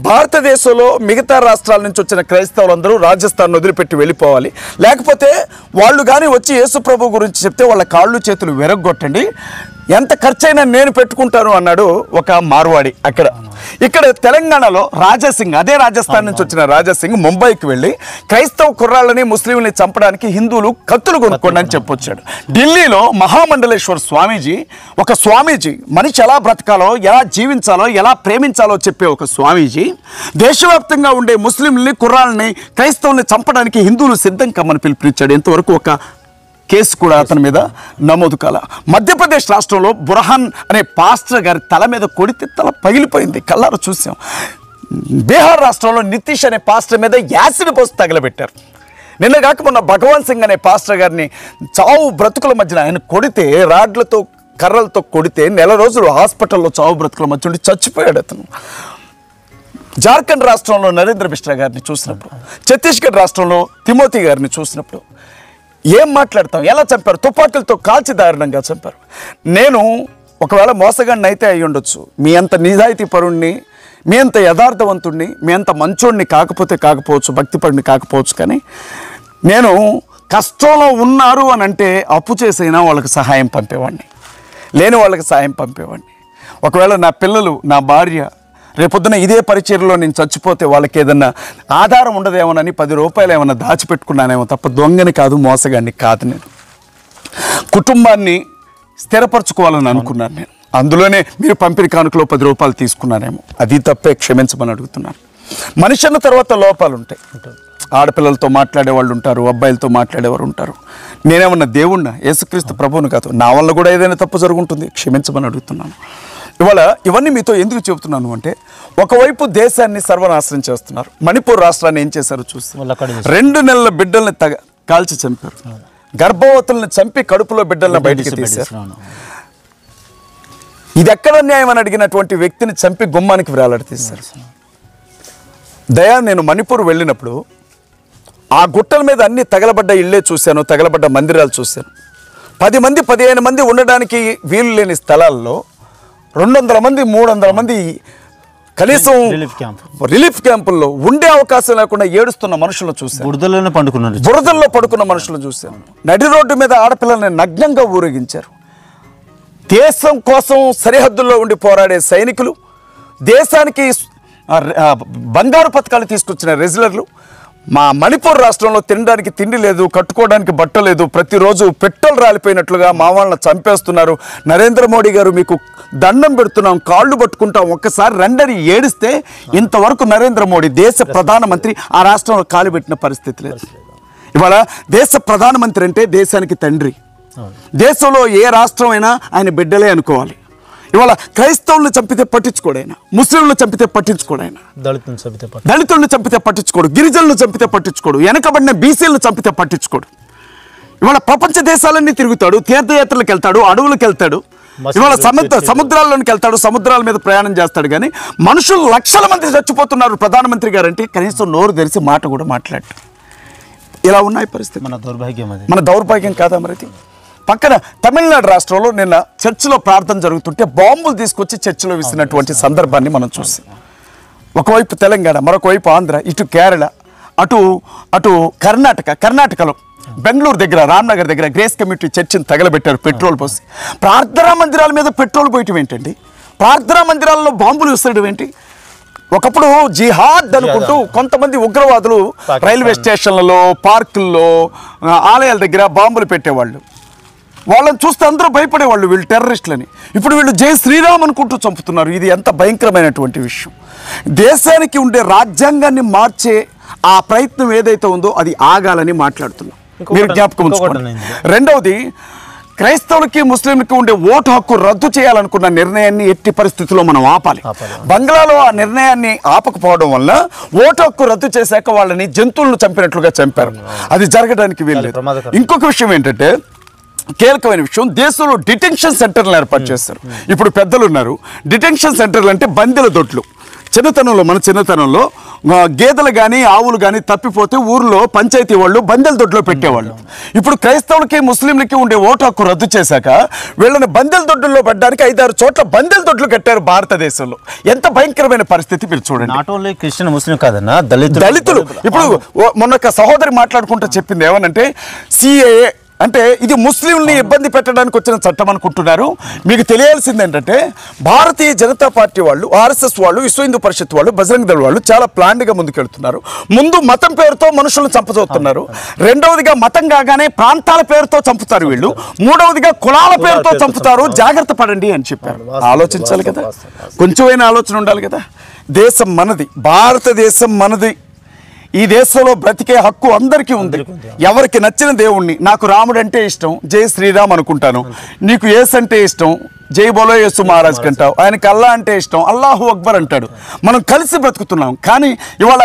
S1: భారతదేశంలో మిగతా రాష్ట్రాల నుంచి వచ్చిన క్రైస్తవులందరూ రాజస్థాన్ వదిలిపెట్టి వెళ్ళిపోవాలి, లేకపోతే వాళ్ళు కానీ వచ్చి యేసు ప్రభు గురించి చెప్తే వాళ్ళ కాళ్ళు చేతులు విరగొట్టండి, ఎంత ఖర్చైనా నేను పెట్టుకుంటాను అన్నాడు ఒక మార్వాడి. ఇక్కడ తెలంగాణలో రాజాసింగ్, అదే రాజస్థాన్ నుంచి వచ్చిన రాజాసింగ్ ముంబైకి వెళ్ళి క్రైస్తవ కుర్రాళ్ళని, ముస్లింలని చంపడానికి హిందువులు కత్తులు కొనుక్కోండి అని చెప్పొచ్చాడు. ఢిల్లీలో మహామండలేశ్వర స్వామీజీ, ఒక స్వామీజీ మనిషి ఎలా బ్రతకాలో, ఎలా జీవించాలో, ఎలా ప్రేమించాలో చెప్పే ఒక స్వామీజీ దేశవ్యాప్తంగా ఉండే ముస్లింలని, కుర్రాళ్ళని, క్రైస్తవుల్ని చంపడానికి హిందువులు సిద్ధం కమ్మని పిలుపునిచ్చాడు. ఇంతవరకు ఒక కేసు కూడా అతని మీద నమోదు కాల. మధ్యప్రదేశ్ రాష్ట్రంలో బుర్హాన్ అనే పాస్టర్ గారి తల మీద కొడితే తల పగిలిపోయింది, కళ్ళారా చూసాం. బీహార్ రాష్ట్రంలో నితీష్ అనే పాస్టర్ మీద యాసిడ్ పోసి తగలబెట్టారు. నిన్నగాక మొన్న భగవాన్ సింగ్ అనే పాస్టర్ గారిని చావు బ్రతుకుల మధ్యన ఆయన కొడితే, రాడ్లతో కర్రలతో కొడితే 4 రోజులు హాస్పిటల్లో చావు బ్రతుకుల మధ్య ఉండి చచ్చిపోయాడు అతను. జార్ఖండ్ రాష్ట్రంలో నరేంద్ర మిశ్రా గారిని చూసినప్పుడు, ఛత్తీస్గఢ్ రాష్ట్రంలో తిమోతి గారిని చూసినప్పుడు ఏం మాట్లాడతాం? ఎలా చంపారు? తుపాకులతో కాల్చి దారుణంగా చంపారు. నేను ఒకవేళ మోసగాడిని అయితే అయి ఉండొచ్చు, మీ అంత నిజాయితీ పరుణ్ణి మీ అంత యథార్థవంతుడిని, మీ అంత మంచోడిని కాకపోవచ్చు, భక్తిపడిని కాకపోవచ్చు, కానీ నేను కష్టంలో ఉన్నారు అని అంటే అప్పు చేసైనా వాళ్ళకి సహాయం పంపేవాడిని, లేని వాళ్ళకి సహాయం పంపేవాడిని. ఒకవేళ నా పిల్లలు, నా భార్య రేపొద్దున ఇదే పరిచర్యలో నేను చచ్చిపోతే వాళ్ళకి ఏదన్నా ఆధారం ఉండదేమోనని 10 రూపాయలు ఏమన్నా దాచిపెట్టుకున్నానేమో తప్ప దొంగని కాదు, మోసగాన్ని కాదు. నేను కుటుంబాన్ని స్థిరపరచుకోవాలని అనుకున్నాను. నేను అందులోనే మీరు పంపిణీ కానుకలో 10 రూపాయలు తీసుకున్నానేమో, అది తప్పే, క్షమించమని అడుగుతున్నాను. మనిషి అన్న తర్వాత లోపాలు ఉంటాయి. ఆడపిల్లలతో మాట్లాడే వాళ్ళు ఉంటారు, అబ్బాయిలతో మాట్లాడేవారు ఉంటారు. నేనేమన్నా దేవుణ్ణా? యేసుక్రీస్తు ప్రభువును కాదు. నా వల్ల కూడా ఏదైనా తప్పు జరుగుతుంది, క్షమించమని అడుగుతున్నాను. ఇవాళ ఇవన్నీ మీతో ఎందుకు చెబుతున్నాను అంటే, ఒకవైపు దేశాన్ని సర్వనాశనం చేస్తున్నారు. మణిపూర్ రాష్ట్రాన్ని ఏం చేశారో చూస్తే 2 నెలల బిడ్డల్ని కాల్చి చంపారు, గర్భవతుల్ని చంపి కడుపులో బిడ్డల్ని బయటికి తీశారు. ఇది ఎక్కడ న్యాయం అని అడిగినటువంటి వ్యక్తిని చంపి గుమ్మానికి వేలాడదీశారు. దయా, నేను మణిపూర్ వెళ్ళినప్పుడు ఆ గుట్టల మీద అన్ని తగలబడ్డ ఇళ్ళే చూశాను, తగలబడ్డ మందిరాలు చూశాను. 10 మంది 15 మంది ఉండడానికి వీలు లేని స్థలాల్లో 200 మంది 300 మంది కనీసం రిలీఫ్ క్యాంపుల్లో ఉండే అవకాశం లేకుండా ఏడుస్తున్న మనుషులను చూశాను. బురదల్లో పడుకున్న మనుషులను చూశాను. నడి రోడ్డు మీద ఆడపిల్లల్ని నగ్నంగా ఊరేగించారు. దేశం కోసం సరిహద్దుల్లో ఉండి పోరాడే సైనికులు, దేశానికి బంగారు పథకాలు తీసుకొచ్చిన రెజ్లర్లు, మా మణిపూర్ రాష్ట్రంలో తినడానికి తిండి లేదు, కట్టుకోవడానికి బట్ట లేదు, ప్రతిరోజు పెట్రోల్ రాలిపోయినట్లుగా మా వాళ్ళని చంపేస్తున్నారు. నరేంద్ర మోడీ గారు మీకు దండం పెడుతున్నాం, కాళ్ళు పట్టుకుంటాం, ఒక్కసారి రండని ఏడిస్తే ఇంతవరకు నరేంద్ర మోడీ దేశ ప్రధానమంత్రి ఆ రాష్ట్రంలో కాలు పెట్టిన పరిస్థితి లేదు. ఇవాళ దేశ ప్రధానమంత్రి అంటే దేశానికి తండ్రి. దేశంలో ఏ రాష్ట్రం అయినా ఆయన బిడ్డలే అనుకోవాలి. ఇవాళ క్రైస్తవులను చంపితే పట్టించుకోడైనా, ముస్లింలను చంపితే పట్టించుకోడైనా, దళితులను చంపితే పట్టించుకోడు, గిరిజనులను చంపితే పట్టించుకోడు, వెనకబడిన బీసీలను చంపితే పట్టించుకోడు. ఇవాళ ప్రపంచ దేశాలన్నీ తిరుగుతాడు, తీర్థయాత్రలకు వెళ్తాడు, అడవులకు వెళ్తాడు, ఇవాళ సముద్రాల్లోకి వెళ్తాడు, సముద్రాల మీద ప్రయాణం చేస్తాడు. కానీ మనుషులు లక్షల మంది చచ్చిపోతున్నారు ప్రధానమంత్రి గారు అంటే కనీసం నోరు తెరిచి మాట కూడా మాట్లాడు. ఇలా ఉన్నాయి పరిస్థితి. మన దౌర్భాగ్యం కాదా మరిది? పక్కన తమిళనాడు రాష్ట్రంలో నిన్న చర్చిలో ప్రార్థన జరుగుతుంటే బాంబులు తీసుకొచ్చి చర్చిలో విసినటువంటి సందర్భాన్ని మనం చూసాం. ఒకవైపు తెలంగాణ, మరొక వైపు ఆంధ్ర, ఇటు కేరళ, అటు కర్ణాటకలో బెంగళూరు దగ్గర రామ్నగర్ దగ్గర గ్రేస్ కమ్యూనిటీ చర్చిని తగలబెట్టారు పెట్రోల్ పోసి. ప్రార్థనా మందిరాల మీద పెట్రోల్ పోయటం ఏంటండి? ప్రార్థనా మందిరాల్లో బాంబులు విసరడం ఏంటి? ఒకప్పుడు జిహాద్ అనుకుంటూ కొంతమంది ఉగ్రవాదులు రైల్వే స్టేషన్లలో, పార్కుల్లో, ఆలయాల దగ్గర బాంబులు పెట్టేవాళ్ళు. వాళ్ళని చూస్తే అందరూ భయపడేవాళ్ళు, వీళ్ళు టెర్రరిస్టులని. ఇప్పుడు వీళ్ళు జై శ్రీరామ్ అనుకుంటూ చంపుతున్నారు. ఇది ఎంత భయంకరమైనటువంటి విషయం. దేశానికి ఉండే రాజ్యాంగాన్ని మార్చే ఆ ప్రయత్నం ఏదైతే ఉందో అది ఆగాలని మాట్లాడుతున్నాం. మీరు జ్ఞాపకం ఉంచుకోండి. రెండవది, క్రైస్తవులకి ముస్లింలకి ఉండే ఓటు హక్కు రద్దు చేయాలనుకున్న నిర్ణయాన్ని ఎట్టి పరిస్థితుల్లో మనం ఆపాలి. బంగ్లాలో ఆ నిర్ణయాన్ని ఆపకపోవడం వల్ల ఓటు హక్కు రద్దు చేశాక వాళ్ళని జంతువులను చంపినట్లుగా చంపారు. అది జరగడానికి వీల్లేదు. ఇంకొక విషయం ఏంటంటే, కీలకమైన విషయం, దేశంలో డిటెన్షన్ సెంటర్లు ఏర్పాటు చేస్తారు. ఇప్పుడు పెద్దలు ఉన్నారు, డిటెన్షన్ సెంటర్లు అంటే బందెల దొడ్లు. మన చిన్నతనంలో గేదెలు కానీ ఆవులు కానీ తప్పిపోతే ఊర్లో పంచాయతీ వాళ్ళు బందెల దొడ్లో పెట్టేవాళ్ళు. ఇప్పుడు క్రైస్తవులకి ముస్లింలకి ఉండే ఓటు హక్కు రద్దు చేశాక వీళ్ళని బందెల దొడ్డుల్లో పెట్టడానికి 5-6 చోట్ల బందెల దొడ్లు కట్టారు భారతదేశంలో. ఎంత భయంకరమైన పరిస్థితి మీరు చూడండి.
S2: నాట్ ఓన్లీ క్రిస్టియన్ ముస్లిం కాదన్నా, దళితులు. ఇప్పుడు మొన్న ఒక సహోదరి మాట్లాడుకుంటూ చెప్పింది ఏమనంటే, సిఏఏ అంటే ఇది ముస్లింని ఇబ్బంది పెట్టడానికి వచ్చిన చట్టం అనుకుంటున్నారు. మీకు తెలియాల్సింది ఏంటంటే, భారతీయ జనతా పార్టీ వాళ్ళు, ఆర్ఎస్ఎస్ వాళ్ళు, విశ్వ హిందూ పరిషత్ వాళ్ళు, బజరంగ్ దళ్ వాళ్ళు చాలా ప్లాన్డ్గా ముందుకెళ్తున్నారు. ముందు మతం పేరుతో మనుషులను చంపచూస్తున్నారు. రెండవదిగా మతం కాగానే ప్రాంతాల పేరుతో చంపుతారు వీళ్ళు. మూడవదిగా కులాల పేరుతో చంపుతారు. జాగ్రత్త పడండి అని చెప్పారు. ఆలోచించాలి కదా, కొంచెమైనా ఆలోచన ఉండాలి కదా. దేశం మనది, భారతదేశం మనది. ఈ దేశంలో బ్రతికే హక్కు అందరికీ ఉంది. ఎవరికి నచ్చిన దేవుణ్ణి, నాకు రాముడు అంటే ఇష్టం, జై శ్రీరామ్ అనుకుంటాను. నీకు యేసు అంటే ఇష్టం, జై బోలో యేసు మహారాజ్ అంటావు. ఆయనకి అల్లా అంటే ఇష్టం, అల్లాహు అక్బర్ అంటాడు. మనం కలిసి బ్రతుకుతున్నాం. కానీ ఇవాళ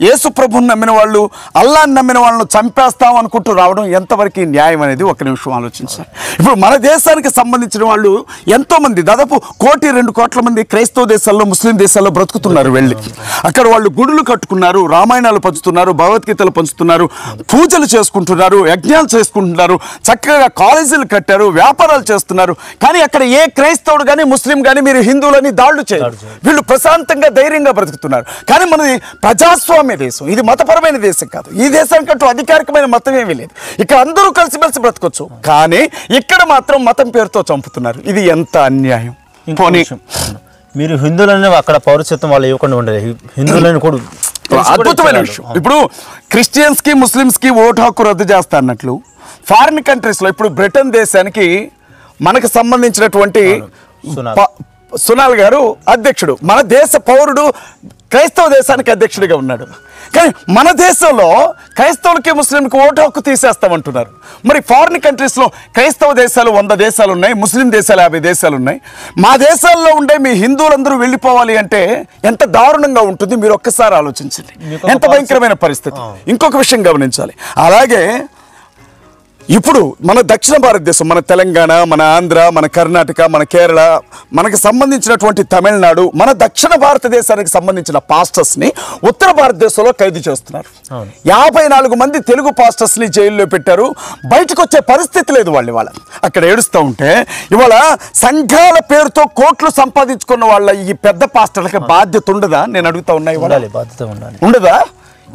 S2: యేసు ప్రభుని నమ్మిన వాళ్ళు, అల్లాని నమ్మిన వాళ్ళను చంపేస్తాం అనుకుంటూ రావడం ఎంతవరకు న్యాయం అనేది ఒక నిమిషం ఆలోచించాలి. ఇప్పుడు మన దేశానికి సంబంధించిన వాళ్ళు ఎంతోమంది, దాదాపు 1-2 కోట్ల మంది క్రైస్తవ దేశాల్లో, ముస్లిం దేశాల్లో బ్రతుకుతున్నారు. వెళ్ళి అక్కడ వాళ్ళు గుడులు కట్టుకున్నారు, రామాయణాలు పంచుతున్నారు, భగవద్గీతలు పంచుతున్నారు, పూజలు చేసుకుంటున్నారు, యజ్ఞాలు చేసుకుంటున్నారు, చక్కగా కాలేజీలు కట్టారు, వ్యాపారాలు చేస్తున్నారు. కానీ అక్కడ ఏ క్రైస్తవుడు కానీ ముస్లిం కానీ మీరు హిందువులని దాడులు చేయరు. వీళ్ళు ప్రశాంతంగా ధైర్యంగా బ్రతుకుతున్నారు. కానీ మనది ప్రజాస్వామ్య దేశం, ఇది మతపరమైన దేశం కాదు. ఈ దేశానికంటూ అధికారికమైన మతం ఏమీ లేదు. ఇక్కడ అందరూ కలిసిమెలిసి బ్రతకొచ్చు. కానీ ఇక్కడ మాత్రం మతం పేరుతో చంపుతున్నారు. ఇది ఎంత అన్యాయం.
S3: మీరు హిందువులని అక్కడ పౌరసత్వం వాళ్ళు ఇవ్వకుండా ఉండేది, హిందువులని కూడా
S2: అద్భుతమైన విషయం. ఇప్పుడు క్రిస్టియన్స్ కి ముస్లిమ్స్ కి ఓటు హక్కు రద్దు చేస్తా అన్నట్లు ఫారిన్ కంట్రీస్ లో, ఇప్పుడు బ్రిటన్ దేశానికి మనకు సంబంధించినటువంటి సునాల్ గారు అధ్యక్షుడు, మన దేశ పౌరుడు క్రైస్తవ దేశానికి అధ్యక్షుడిగా ఉన్నాడు. కానీ మన దేశంలో క్రైస్తవులకి ముస్లింకి ఓటు హక్కు తీసేస్తామంటున్నారు. మరి ఫారిన్ కంట్రీస్లో క్రైస్తవ దేశాలు 100 దేశాలు ఉన్నాయి, ముస్లిం దేశాలు 50 దేశాలు ఉన్నాయి. మా దేశాల్లో ఉండే మీ హిందువులందరూ వెళ్ళిపోవాలి అంటే ఎంత దారుణంగా ఉంటుంది. మీరు ఒక్కసారి ఆలోచించండి, ఎంత భయంకరమైన పరిస్థితి. ఇంకొక విషయం గమనించాలి. అలాగే ఇప్పుడు మన దక్షిణ భారతదేశం, మన తెలంగాణ, మన ఆంధ్ర, మన కర్ణాటక, మన కేరళ, మనకు సంబంధించినటువంటి తమిళనాడు, మన దక్షిణ భారతదేశానికి సంబంధించిన పాస్టర్స్ని ఉత్తర భారతదేశంలో ఖైదు చేస్తున్నారు. 54 మంది తెలుగు పాస్టర్స్ని జైల్లో పెట్టారు. బయటకు వచ్చే పరిస్థితి లేదు. వాళ్ళు ఇవాళ అక్కడ ఏడుస్తూ ఉంటే, ఇవాళ సంఘాల పేరుతో కోట్లు సంపాదించుకున్న వాళ్ళ ఈ పెద్ద పాస్టర్లకి బాధ్యత ఉండదా? నేను అడుగుతా ఉన్నా. ఇవాళ ఉండదా?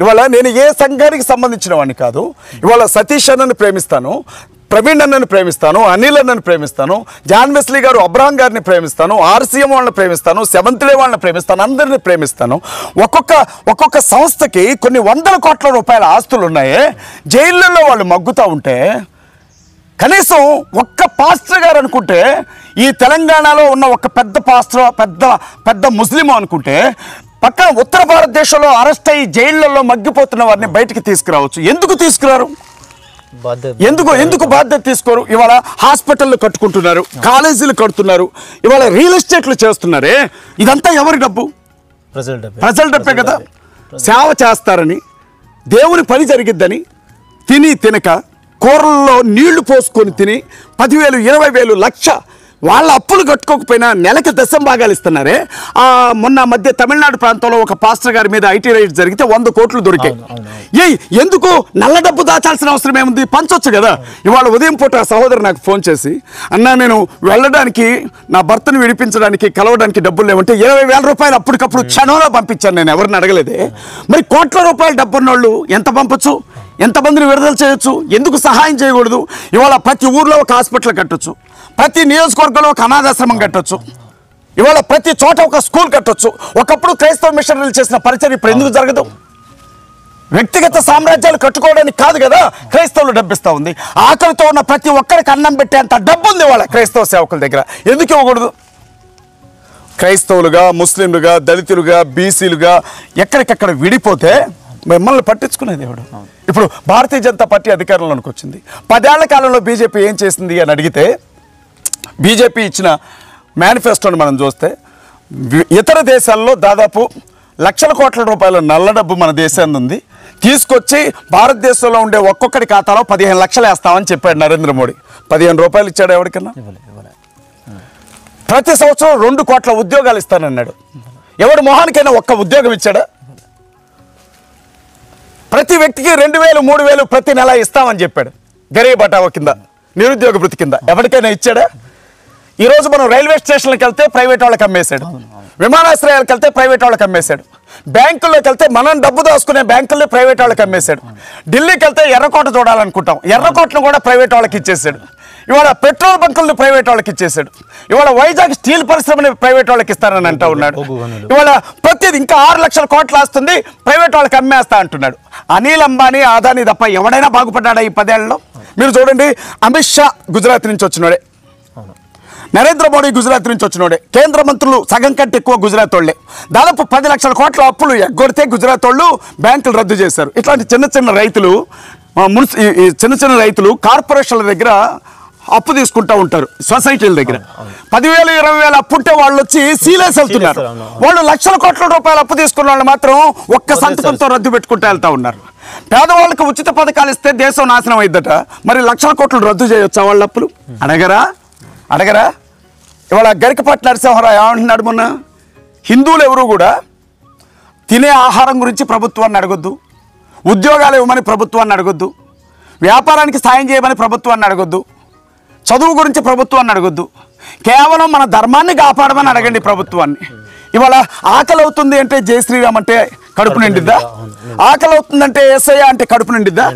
S2: ఇవాళ నేను ఏ సంఘానికి సంబంధించిన వాడిని కాదు. ఇవాళ సతీష్ అన్నని ప్రేమిస్తాను, ప్రవీణ్ అన్నని ప్రేమిస్తాను, అనిల్ అన్నని ప్రేమిస్తాను, జాన్ వెస్లీ గారు అబ్రహాం గారిని ప్రేమిస్తాను, ఆర్సీఎం వాళ్ళని ప్రేమిస్తాను, సెవెంత్ డే వాళ్ళని ప్రేమిస్తాను, అందరినీ ప్రేమిస్తాను. ఒక్కొక్క సంస్థకి కొన్ని 100 కోట్ల రూపాయల ఆస్తులు ఉన్నాయి. జైళ్ళల్లో వాళ్ళు మగ్గుతూ ఉంటే కనీసం ఒక్క పాస్టర్ గారు అనుకుంటే, ఈ తెలంగాణలో ఉన్న ఒక పెద్ద పాస్టర్, పెద్ద ముస్లిం అనుకుంటే, పక్కన ఉత్తర భారతదేశంలో అరెస్ట్ అయ్యి జైళ్లలో మగ్గిపోతున్న వారిని బయటికి తీసుకురావచ్చు. ఎందుకు తీసుకురారు? ఎందుకు బాధ్యత తీసుకోరు? ఇవాళ హాస్పిటల్లు కట్టుకుంటున్నారు, కాలేజీలు కడుతున్నారు, ఇవాళ రియల్ ఎస్టేట్లు చేస్తున్నారే. ఇదంతా ఎవరి డబ్బు? ప్రజల డబ్బే కదా. సేవ చేస్తారని, దేవుని పని జరిగిద్దని తినక కూరల్లో నీళ్లు పోసుకొని తిని 10,000, 20,000, లక్ష వాళ్ళ అప్పులు కట్టుకోకపోయినా నెలకి 10 భాగాలు ఇస్తున్నారే. మొన్న మధ్య తమిళనాడు ప్రాంతంలో ఒక పాస్టర్ గారి మీద ఐటీ రైడ్ జరిగితే 100 కోట్లు దొరికాయి. ఎందుకు నల్ల డబ్బు దాచాల్సిన అవసరం ఏముంది? పంచొచ్చు కదా. ఇవాళ ఉదయం పూట సహోదరు నాకు ఫోన్ చేసి, అన్నా నేను వెళ్ళడానికి, నా భర్తను విడిపించడానికి, కలవడానికి డబ్బులు లేవంటే 20,000 రూపాయలు అప్పటికప్పుడు క్షణంలో పంపించాను. నేను ఎవరిని అడగలేదే. మరి కోట్ల రూపాయలు డబ్బున్నోళ్ళు ఎంత పంపచ్చు? ఎంతమందిని విడుదల చేయొచ్చు? ఎందుకు సహాయం చేయకూడదు? ఇవాళ ప్రతి ఊర్లో ఒక హాస్పిటల్ కట్టొచ్చు, ప్రతి నియోజకవర్గంలో ఒక అనాథాశ్రమం కట్టొచ్చు, ఇవాళ ప్రతి చోట ఒక స్కూల్ కట్టొచ్చు. ఒకప్పుడు క్రైస్తవ మిషనరీలు చేసిన పరిచయం ఇప్పుడు ఎందుకు జరగదు? వ్యక్తిగత సామ్రాజ్యాలు కట్టుకోవడానికి కాదు కదా క్రైస్తవులు డబ్బిస్తూ ఉంది. ఆకలితో ఉన్న ప్రతి ఒక్కరికి అన్నం పెట్టేంత డబ్బు ఉంది వాళ్ళ క్రైస్తవ సేవకుల దగ్గర. ఎందుకు ఇవ్వకూడదు? క్రైస్తవులుగా, ముస్లింలుగా, దళితులుగా, బీసీలుగా ఎక్కడికెక్కడ విడిపోతే మిమ్మల్ని పట్టించుకునేది ఎవడు? ఇప్పుడు భారతీయ జనతా పార్టీ అధికారంలోకి వచ్చింది. 10 ఏళ్ల కాలంలో బీజేపీ ఏం చేసింది అని అడిగితే, బీజేపీ ఇచ్చిన మేనిఫెస్టోని మనం చూస్తే ఇతర దేశాల్లో దాదాపు లక్షల కోట్ల రూపాయల నల్ల డబ్బు మన దేశాన్ని ఉంది. తీసుకొచ్చి భారతదేశంలో ఉండే ఒక్కొక్కడి ఖాతాలో 15 లక్షలు వేస్తామని చెప్పాడు నరేంద్ర మోడీ. 15 రూపాయలు ఇచ్చాడు ఎవరికన్నా? ప్రతి సంవత్సరం 2 కోట్ల ఉద్యోగాలు ఇస్తానన్నాడు. ఎవడు మొహానికైనా ఒక్క ఉద్యోగం ఇచ్చాడా? ప్రతి వ్యక్తికి 2,000, 3,000 ప్రతి నెల ఇస్తామని చెప్పాడు. గరీబ్ హఠావో కింద, నిరుద్యోగ భృతి కింద ఎవరికైనా ఇచ్చాడా? ఈరోజు మనం రైల్వే స్టేషన్లకు వెళ్తే ప్రైవేట్ వాళ్ళకి అమ్మేశాడు, విమానాశ్రయాలకు వెళ్తే ప్రైవేట్ వాళ్ళకి అమ్మేశాడు, బ్యాంకుల్లోకి వెళ్తే మనం డబ్బు దాచుకునే బ్యాంకుల్లో ప్రైవేట్ వాళ్ళకి అమ్మేశాడు. ఢిల్లీకి వెళ్తే ఎర్రకోట చూడాలనుకుంటాం, ఎర్రకోటను కూడా ప్రైవేట్ వాళ్ళకి ఇచ్చేసాడు. ఇవాళ పెట్రోల్ బంకులను ప్రైవేట్ వాళ్ళకి ఇచ్చేసాడు. ఇవాళ వైజాగ్ స్టీల్ పరిశ్రమని ప్రైవేట్ వాళ్ళకి ఇస్తానని అంటూ ఉన్నాడు. ఇవాళ ప్రతిది ఇంకా 6 లక్షల కోట్లు వస్తుంది ప్రైవేట్ వాళ్ళకి అమ్మేస్తా అంటున్నాడు. అనిల్ అంబానీ, అదానీ తప్ప ఎవడైనా బాగుపడ్డాడా ఈ 10 ఏళ్లలో? మీరు చూడండి, అమిత్ షా గుజరాత్ నుంచి వచ్చినోడే, నరేంద్ర మోడీ గుజరాత్ నుంచి వచ్చినోడే, కేంద్ర మంత్రులు సగం కంటే ఎక్కువ గుజరాత్ వాళ్ళే. దాదాపు 10 లక్షల కోట్ల అప్పులు ఎగ్గొడితే గుజరాత్ వాళ్ళు బ్యాంకులు రద్దు చేశారు. ఇట్లాంటి చిన్న చిన్న రైతులు కార్పొరేషన్ల దగ్గర
S1: అప్పు తీసుకుంటా ఉంటారు సొసైటీల దగ్గర. 10,000 20,000 అప్పు ఉంటే వాళ్ళు వచ్చి సీలేసి వెళ్తున్నారు. వాళ్ళు లక్షల కోట్ల రూపాయలు అప్పు తీసుకున్న వాళ్ళు మాత్రం ఒక్క సంతకంతో రద్దు పెట్టుకుంటూ వెళ్తా ఉన్నారు. పేదవాళ్ళకి ఉచిత పథకాలు ఇస్తే దేశం నాశనం అయిద్దట, మరి లక్షల కోట్లు రద్దు చేయొచ్చా వాళ్ళ అప్పులు? అడగరా? ఇవాళ గరికపాటి నరసింహారావు ఏమంటున్నాడు మొన్న, హిందువులు ఎవరు కూడా తినే ఆహారం గురించి ప్రభుత్వాన్ని అడగొద్దు, ఉద్యోగాలు ఇవ్వమని ప్రభుత్వాన్ని అడగొద్దు, వ్యాపారానికి సాయం చేయమని ప్రభుత్వాన్ని అడగొద్దు, చదువు గురించి ప్రభుత్వాన్ని అడగొద్దు, కేవలం మన ధర్మాన్ని కాపాడమని అడగండి ప్రభుత్వాన్ని. ఇవాళ ఆకలి అవుతుంది అంటే జై శ్రీరామ్ అంటే కడుపు నిండిద్దా? ఆకలి అవుతుందంటే యేసయ్య అంటే కడుపు నిండిద్దా?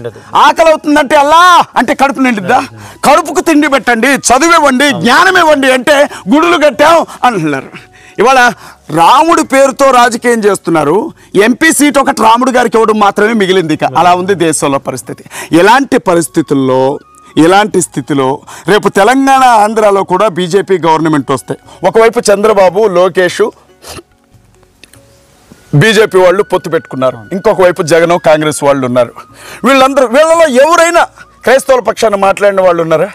S1: ఆకలి అవుతుందంటే అల్లా అంటే కడుపు నిండిద్దా? కడుపుకు తిండి పెట్టండి, చదువు ఇవ్వండి, జ్ఞానం ఇవ్వండి అంటే గుడులు కట్టాం అంటున్నారు. ఇవాళ రాముడి పేరుతో రాజకీయం చేస్తున్నారు. ఎంపీ సీట్ ఒకటి రాముడు గారికి ఇవ్వడం మాత్రమే మిగిలింది. అలా ఉంది దేశంలో పరిస్థితి. ఇలాంటి స్థితిలో రేపు తెలంగాణ ఆంధ్రాలో కూడా బీజేపీ గవర్నమెంట్ వస్తాయి. ఒకవైపు చంద్రబాబు లోకేష్ బీజేపీ వాళ్ళు పొత్తు పెట్టుకున్నారు, ఇంకొక వైపు జగన్ కాంగ్రెస్ వాళ్ళు ఉన్నారు. వీళ్ళలో ఎవరైనా క్రైస్తవుల పక్షాన్ని మాట్లాడిన వాళ్ళు ఉన్నారా?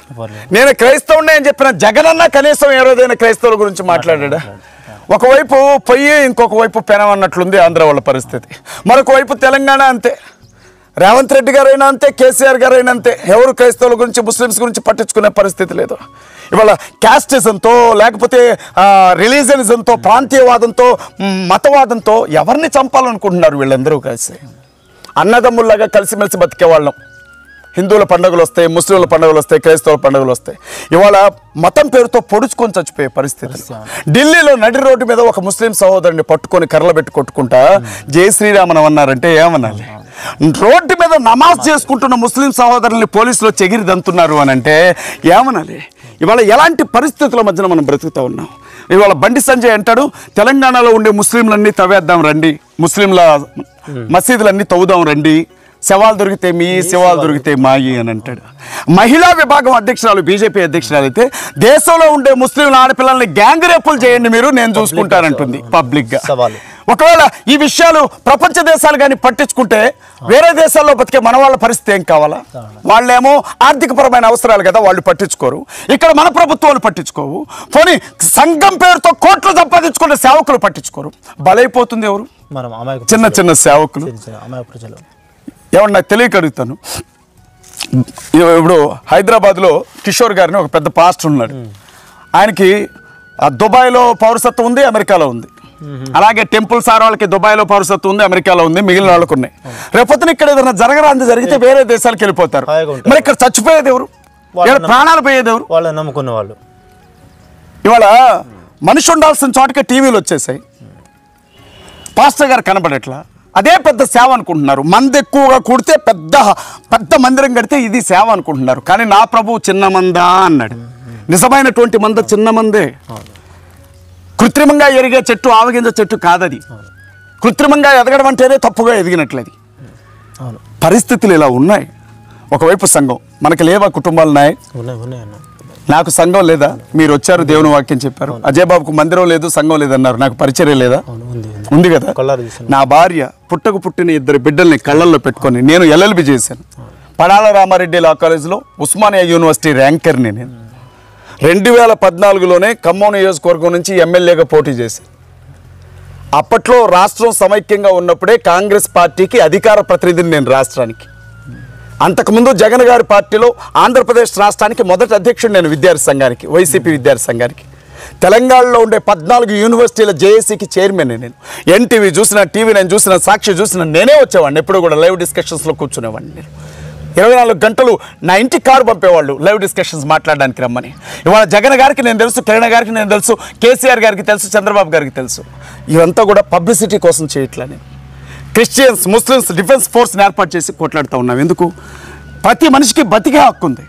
S1: నేను క్రైస్తవునే అని చెప్పిన జగన్ అన్న కనీసం ఏ రోజైనా క్రైస్తవుల గురించి మాట్లాడా? ఒకవైపు పొయ్యి ఇంకొక వైపు పెనం అన్నట్లుంది ఆంధ్ర వాళ్ళ పరిస్థితి. మరొక వైపు తెలంగాణ అంతే. రేవంత్ రెడ్డి గారైనా అంతే, కేసీఆర్ గారైనా అంతే. ఎవరు క్రైస్తవుల గురించి ముస్లిమ్స్ గురించి పట్టించుకునే పరిస్థితి లేదు. ఇవాళ క్యాస్టిజంతో లేకపోతే రిలీజనిజంతో, ప్రాంతీయవాదంతో, మతవాదంతో ఎవరిని చంపాలనుకుంటున్నారు వీళ్ళందరూ కలిసి? అన్నదమ్ముల్లాగా కలిసిమెలిసి బతికే వాళ్ళం. హిందువుల పండుగలు వస్తాయి, ముస్లింల పండుగలు వస్తాయి, క్రైస్తవుల పండుగలు వస్తాయి. ఇవాళ మతం పేరుతో పొడుచుకొని చచ్చిపోయే పరిస్థితి. ఢిల్లీలో నడి రోడ్డు మీద ఒక ముస్లిం సహోదరుని పట్టుకొని కర్రలు పెట్టి కొట్టుకుంటా జై శ్రీరామన్ అన్నారంటే ఏమనాలి? రోడ్డు మీద నమాజ్ చేసుకుంటున్న ముస్లిం సహోదరుల్ని పోలీసులు చెగిరి దంతున్నారు అని అంటే ఏమనాలి? ఇవాళ ఎలాంటి పరిస్థితుల మధ్యన మనం బ్రతుకుతూ ఉన్నాం? ఇవాళ బండి సంజయ్ అంటాడు, తెలంగాణలో ఉండే ముస్లింలన్నీ తవ్వేద్దాం రండి, ముస్లింల మసీదులన్నీ తవ్వుదాం రండి, శవాలు దొరికితే మీ శవాలు దొరికితే మాయి అని అంటాడు. మహిళా విభాగం అధ్యక్షురాలు, బీజేపీ అధ్యక్షురాలు అయితే దేశంలో ఉండే ముస్లింల ఆడపిల్లల్ని గ్యాంగ్ రేపులు చేయండి మీరు, నేను చూసుకుంటానంటుంది పబ్లిక్గా. ఒకవేళ ఈ విషయాలు ప్రపంచ దేశాలు కానీ పట్టించుకుంటే వేరే దేశాల్లో బతికే మన వాళ్ళ పరిస్థితి ఏం కావాలా? వాళ్ళేమో ఆర్థికపరమైన అవసరాలు కదా వాళ్ళు పట్టించుకోరు, ఇక్కడ మన ప్రభుత్వాలు పట్టించుకోవు. పోనీ సంఘం పేరుతో కోట్లు సంపాదించుకునే సేవకులు పట్టించుకోరు. బలైపోతుంది ఎవరు? చిన్న చిన్న సేవకులు. ఏమన్నా నాకు తెలియక అడుగుతాను, ఇప్పుడు హైదరాబాద్లో కిషోర్ గారిని ఒక పెద్ద పాస్టర్ ఉన్నాడు. ఆయనకి దుబాయ్లో పౌరసత్వం ఉంది, అమెరికాలో ఉంది. అలాగే టెంపుల్ సార్ వాళ్ళకి దుబాయ్లో పౌరసత్వం ఉంది, అమెరికాలో ఉంది, మిగిలిన వాళ్ళకు ఉన్నాయి. రేపొద్దున ఇక్కడ ఏదైనా జరగరాంది జరిగితే వేరే దేశాలకు వెళ్ళిపోతారు. మరి ఇక్కడ చచ్చిపోయేది ఎవరు? ప్రాణాలు పోయేది ఎవరు? వాళ్ళు నమ్ముకున్న వాళ్ళు. ఇవాళ మనిషి ఉండాల్సిన చోటకే టీవీలు వచ్చేసాయి, పాస్టర్ గారు కనబడట్లా. అదే పెద్ద సేవ అనుకుంటున్నారు. మంది ఎక్కువగా కూడితే పెద్ద మందిరం కడితే ఇది సేవ అనుకుంటున్నారు. కానీ నా ప్రభువు చిన్న మందా అన్నాడు. నిజమైనటువంటి మంద చిన్న మందే. కృత్రిమంగా ఎరిగే చెట్టు ఆవగింజ చెట్టు కాదది. కృత్రిమంగా ఎదగడం అంటేనే తప్పుగా ఎదిగినట్లది. పరిస్థితులు ఇలా ఉన్నాయి. ఒకవైపు సంఘం, మనకి లేవా కుటుంబాలు ఉన్నాయి? నాకు సంఘం లేదా? మీరు వచ్చారు, దేవుని వాక్యం చెప్పారు. అజయ్ బాబుకు మందిరం లేదు, సంఘం లేదన్నారు. నాకు పరిచర్య లేదా? ఉంది కదా. నా భార్య పుట్టిన 2 బిడ్డల్ని కళ్ళల్లో పెట్టుకొని నేను LLB చేశాను. పడాల రామారెడ్డి లా కాలేజీలో ఉస్మానియా యూనివర్సిటీ ర్యాంకర్ని నేను. 2014లోనే ఖమ్మం నియోజకవర్గం నుంచి ఎమ్మెల్యేగా పోటీ చేశాను. అప్పట్లో రాష్ట్రం సమైక్యంగా ఉన్నప్పుడే కాంగ్రెస్ పార్టీకి అధికార ప్రతినిధిని నేను రాష్ట్రానికి. అంతకుముందు జగన్ గారి పార్టీలో ఆంధ్రప్రదేశ్ రాష్ట్రానికి మొదటి అధ్యక్షుడు నేను విద్యార్థి సంఘానికి, వైసీపీ విద్యార్థి సంఘానికి. తెలంగాణలో ఉండే 14 యూనివర్సిటీల జేఏసీకి చైర్మన్ నేను. ఎన్టీవీ చూసిన, టీవీ నేను చూసిన, సాక్షి చూసిన నేనే వచ్చేవాడిని. ఎప్పుడు కూడా లైవ్ డిస్కషన్స్లో కూర్చునేవాడిని నేను. 24 గంటలు నా ఇంటికి కారు పంపేవాళ్ళు లైవ్ డిస్కషన్స్ మాట్లాడడానికి రమ్మని. ఇవాళ జగన్ గారికి నేను తెలుసు, కిరణ్ గారికి నేను తెలుసు, కేసీఆర్ గారికి తెలుసు, చంద్రబాబు గారికి తెలుసు. ఇవంతా కూడా పబ్లిసిటీ కోసం చేయట్లా. నేను క్రిస్టియన్స్, ముస్లిమ్స్ డిఫెన్స్ ఫోర్స్ని ఏర్పాటు చేసి కొట్లాడుతూ ఉన్నాం. ఎందుకు? ప్రతి మనిషికి బతికే హక్కు ఉంది.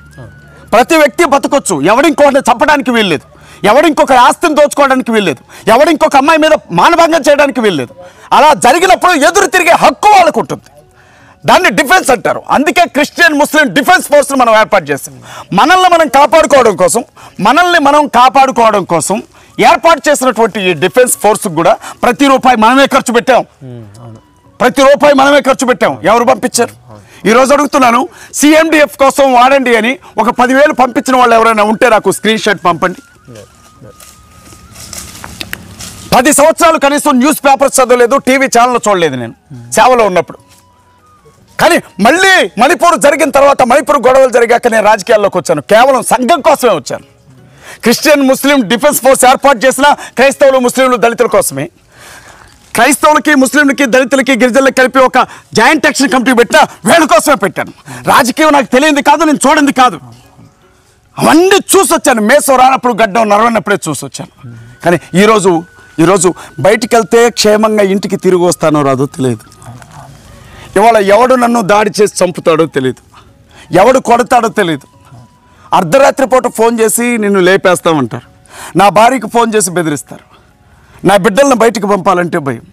S1: ప్రతి వ్యక్తి బతకొచ్చు. ఎవడింకొకరిని చంపడానికి వీల్లేదు, ఎవడింకొకరి ఆస్తిని దోచుకోవడానికి వీల్లేదు, ఎవడింకొక అమ్మాయి మీద మానభంగం చేయడానికి వీల్లేదు. అలా జరిగినప్పుడు ఎదురు తిరిగే హక్కు వాళ్ళకు ఉంటుంది. దాన్ని డిఫెన్స్ అంటారు. అందుకే క్రిస్టియన్ ముస్లిం డిఫెన్స్ ఫోర్స్ని మనం ఏర్పాటు చేస్తాం. మనల్ని మనం కాపాడుకోవడం కోసం ఏర్పాటు చేసినటువంటి ఈ డిఫెన్స్ ఫోర్స్కి కూడా ప్రతి రూపాయి మనమే ఖర్చు పెట్టాం. ఎవరు పంపించారు?
S2: ఈరోజు అడుగుతున్నాను, CMDF కోసం వాడండి అని ఒక 10,000 పంపించిన వాళ్ళు ఎవరైనా ఉంటే నాకు స్క్రీన్ షాట్ పంపండి. 10 సంవత్సరాలు కనీసం న్యూస్ పేపర్ చదవలేదు, టీవీ ఛానల్ చూడలేదు నేను సేవలో ఉన్నప్పుడు. కానీ మళ్ళీ మణిపూర్ జరిగిన తర్వాత, మణిపూర్ గొడవలు జరిగాక నేను రాజకీయాల్లోకి వచ్చాను. కేవలం సంఘం కోసమే వచ్చాను. క్రిస్టియన్ ముస్లిం డిఫెన్స్ ఫోర్స్ ఏర్పాటు చేసిన క్రైస్తవులు, ముస్లింలు, దళితుల కోసమే. క్రైస్తవులకి, ముస్లింలకి, దళితులకి, గిరిజనులకి కలిపి ఒక జాయింట్ యాక్షన్ కమిటీ పెట్టినా వీళ్ళ కోసమే పెట్టాను. రాజకీయం నాకు తెలియంది కాదు, నేను చూడండి కాదు, అవన్నీ చూసి వచ్చాను. మేసం రానప్పుడు గడ్డం నరవనప్పుడే చూసి వచ్చాను. కానీ ఈరోజు బయటికి వెళ్తే క్షేమంగా ఇంటికి తిరిగి వస్తానో రాదో తెలియదు. ఇవాళ ఎవడు నన్ను దాడి చేసి చంపుతాడో తెలియదు, ఎవడు కొడతాడో తెలియదు. అర్ధరాత్రి పూట ఫోన్ చేసి నిన్ను లేపేస్తామంటారు. నా భార్యకి ఫోన్ చేసి బెదిరిస్తారు. నా బిడ్డలను బయటికి పంపాలంటే భయం.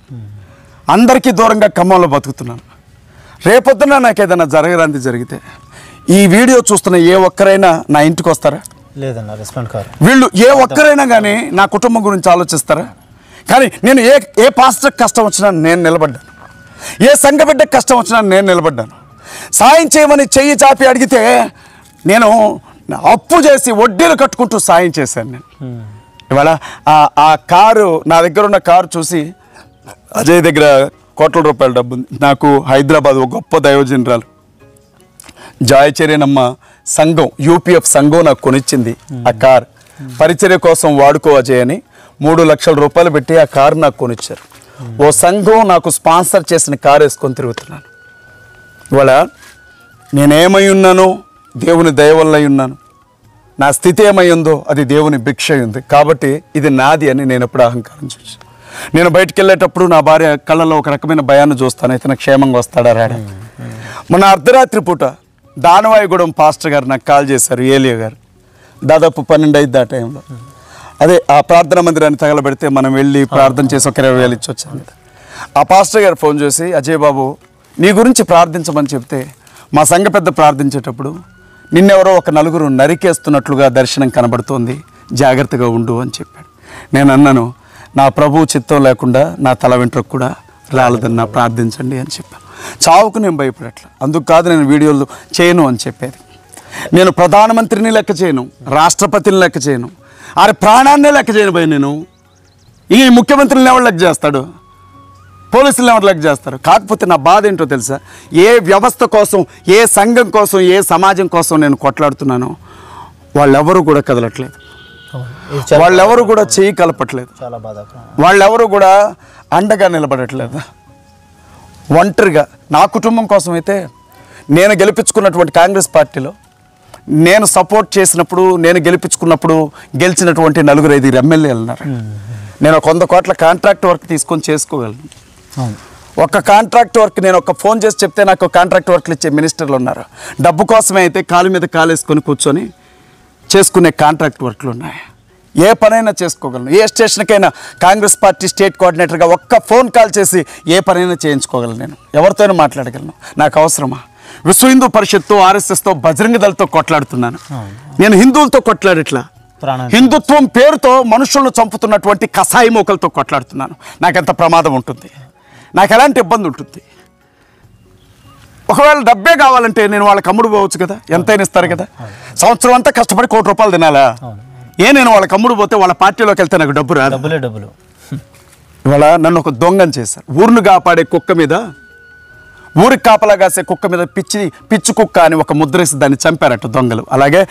S2: అందరికీ దూరంగా ఖమ్మంలో బతుకుతున్నాను. రేపొద్దున నాకు ఏదైనా జరగరాంది జరిగితే ఈ వీడియో చూస్తున్న ఏ ఒక్కరైనా నా ఇంటికి వస్తారా?
S3: లేదన్న, రెస్పాండ్ కాదు.
S2: వీళ్ళు ఏ ఒక్కరైనా కానీ నా కుటుంబం గురించి ఆలోచిస్తారా? కానీ నేను ఏ పాస్టర్కి కష్టం వచ్చినా నేను నిలబడ్డాను. ఏ సంఘ బిడ్డకి కష్టం వచ్చినా నేను నిలబడ్డాను. సాయం చేయమని చెయ్యి చాపి అడిగితే నేను అప్పు చేసి వడ్డీలు కట్టుకుంటూ సాయం చేశాను. నేను ఇవాళ ఆ కారు, నా దగ్గర ఉన్న కారు చూసి అజయ్ దగ్గర కోట్ల రూపాయల డబ్బు ఉంది. నాకు హైదరాబాద్ ఒక గొప్ప దైవజనరాలు జాయచర్యనమ్మ సంఘం, UPF సంఘం నాకు కొనిచ్చింది ఆ కార్. పరిచర్య కోసం వాడుకో అజయ్ అని 3 లక్షల రూపాయలు పెట్టి ఆ కారు నాకు కొనిచ్చారు. ఓ సంఘం నాకు స్పాన్సర్ చేసిన కారు వేసుకొని తిరుగుతున్నాను. ఇవాళ నేనేమై ఉన్నానో దేవుని దయ వల్ల ఉన్నాను. నా స్థితి ఏమై ఉందో అది దేవుని భిక్ష ఉంది. కాబట్టి ఇది నాది అని నేను ఎప్పుడు అహంకారం చేశాను. నేను బయటికి వెళ్ళేటప్పుడు నా భార్య కళ్ళలో ఒక రకమైన భయాన్ని చూస్తాను, అయితే క్షేమంగా వస్తాడా రాడా. మొన్న అర్ధరాత్రి పూట దానవాయిగూడెం పాస్టర్ గారు నాకు కాల్ చేశారు, ఏలియా గారు. దాదాపు 12 అయింది ఆ టైంలో. అదే ఆ ప్రార్థన మందిరాన్ని తగలబెడితే మనం వెళ్ళి ప్రార్థన చేసి ఒక 20,000 ఇచ్చి వచ్చాను. ఆ పాస్టర్ గారు ఫోన్ చేసి, అజయ్ బాబు నీ గురించి ప్రార్థించమని చెప్తే మా సంఘ పెద్ద ప్రార్థించేటప్పుడు నిన్నెవరో ఒక 4 నరికేస్తున్నట్లుగా దర్శనం కనబడుతోంది, జాగ్రత్తగా ఉండు అని చెప్పాడు. నేను అన్నాను, నా ప్రభువు చిత్తం లేకుండా నా తల వెంట్రుకు కూడా రాలదన్నా ప్రార్థించండి అని చెప్పాను. చావుకు నేను భయపడట్లా, అందుకు కాదు నేను వీడియోలు చేయను అని చెప్పేది. నేను ప్రధానమంత్రిని లెక్క చేయను, రాష్ట్రపతిని లెక్క చేయను, ఆరి ప్రాణాన్నే లెక్క చేయను భయ. నేను ఈ ముఖ్యమంత్రిని ఎవరు లెక్క చేస్తాడు, పోలీసులు ఎవరు లెక్క చేస్తారు. కాకపోతే నా బాధ ఏంటో తెలుసా, ఏ వ్యవస్థ కోసం, ఏ సంఘం కోసం, ఏ సమాజం కోసం నేను కొట్లాడుతున్నానో వాళ్ళెవరూ కూడా కదలట్లేదు, వాళ్ళెవరు కూడా చేయి కలపట్లేదు, వాళ్ళెవరు కూడా అండగా నిలబడట్లేదు. ఒంటరిగా నా కుటుంబం కోసం అయితే నేను గెలిపించుకున్నటువంటి కాంగ్రెస్ పార్టీలో నేను సపోర్ట్ చేసినప్పుడు, నేను గెలిపించుకున్నప్పుడు గెలిచినటువంటి 4-5 ఎమ్మెల్యేలు ఉన్నారు. నేను 100 కోట్ల కాంట్రాక్ట్ వర్క్ తీసుకొని చేసుకోగలను. ఒక కాంట్రాక్ట్ వర్క్ నేను ఒక ఫోన్ చేసి చెప్తే నాకు కాంట్రాక్ట్ వర్క్లు ఇచ్చే మినిస్టర్లు ఉన్నారు. డబ్బు కోసమే అయితే కాలు మీద కాలేసుకొని కూర్చొని చేసుకునే కాంట్రాక్ట్ వర్క్లు ఉన్నాయి. ఏ పనైనా చేసుకోగలను. ఏ స్టేషన్కైనా కాంగ్రెస్ పార్టీ స్టేట్ కోఆర్డినేటర్గా ఒక్క ఫోన్ కాల్ చేసి ఏ పనైనా చేయించుకోగలను. నేను ఎవరితోనూ మాట్లాడగలను. నాకు అవసరమా? విశ్వ హిందూ పరిషత్తో, RSSతో, బజరంగ దళతో కొట్లాడుతున్నాను. నేను హిందువులతో కొట్లాడట్లా, హిందుత్వం పేరుతో మనుషులను చంపుతున్నటువంటి కసాయి మోకలతో కొట్లాడుతున్నాను. నాకెంత ప్రమాదం ఉంటుంది, నాకు ఎలాంటి ఇబ్బంది ఉంటుంది. ఒకవేళ డబ్బే కావాలంటే నేను వాళ్ళకి అమ్ముడు పోవచ్చు కదా, ఎంతైనా ఇస్తారు కదా. సంవత్సరం అంతా కష్టపడి 1 కోటి రూపాయలు తినాలా? నేను వాళ్ళకి అమ్ముడు పోతే వాళ్ళ పార్టీలోకి వెళ్తే నాకు డబ్బు రాదు.
S3: డబ్బులు
S2: ఇవాళ నన్ను ఒక దొంగని చేశారు. ఊరును కాపాడే కుక్క మీద, ఊరికి కాపలా కాసే కుక్క మీద పిచ్చి కుక్క అని ఒక ముద్రేసి దాన్ని చంపారట దొంగలు. అలాగే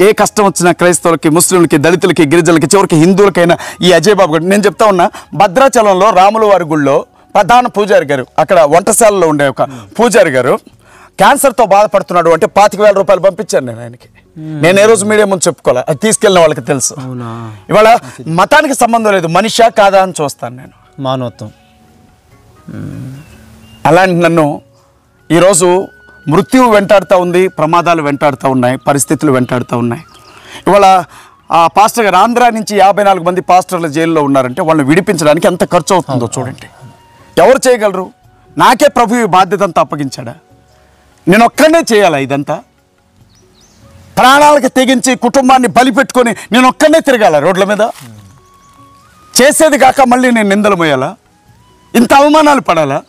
S2: ఏ కష్టం వచ్చినా క్రైస్తవులకి, ముస్లింలకి, దళితులకి, గిరిజనులకి, చివరికి హిందువులకైనా ఈ అజయ్ బాబు గారు, నేను చెప్తా ఉన్నా, భద్రాచలంలో రాముల వారి గుళ్ళో ప్రధాన పూజారి గారు, అక్కడ వంటశాలలో ఉండే ఒక పూజారి గారు క్యాన్సర్తో బాధపడుతున్నాడు అంటే 25,000 రూపాయలు పంపించాను నేను ఆయనకి. నేను ఏ రోజు మీడియా ముందు చెప్పుకోవాలి, అది తీసుకెళ్ళిన వాళ్ళకి తెలుసు. ఇవాళ మతానికి సంబంధం లేదు, మనిషా కాదా అని చూస్తాను నేను,
S3: మానవత్వం.
S2: అలాంటి నన్ను ఈరోజు మృత్యువు వెంటాడుతూ ఉంది, ప్రమాదాలు వెంటాడుతూ ఉన్నాయి, పరిస్థితులు వెంటాడుతూ ఉన్నాయి. ఇవాళ ఆ పాస్టర్ గారు ఆంధ్ర నుంచి 54 మంది పాస్టర్లు జైల్లో ఉన్నారంటే వాళ్ళని విడిపించడానికి ఎంత ఖర్చు అవుతుందో చూడండి. ఎవరు చేయగలరు? నాకే ప్రభు ఈ బాధ్యత అంతా అప్పగించాడా? నేను ఒక్కడే చేయాలా ఇదంతా? ప్రాణాలకు తెగించి కుటుంబాన్ని బలిపెట్టుకొని నేను ఒక్కడే తిరగాల రోడ్ల మీద? చేసేది కాక మళ్ళీ నేను నిందలు మోయాలా? ఇంత అవమానాలు పడాలా?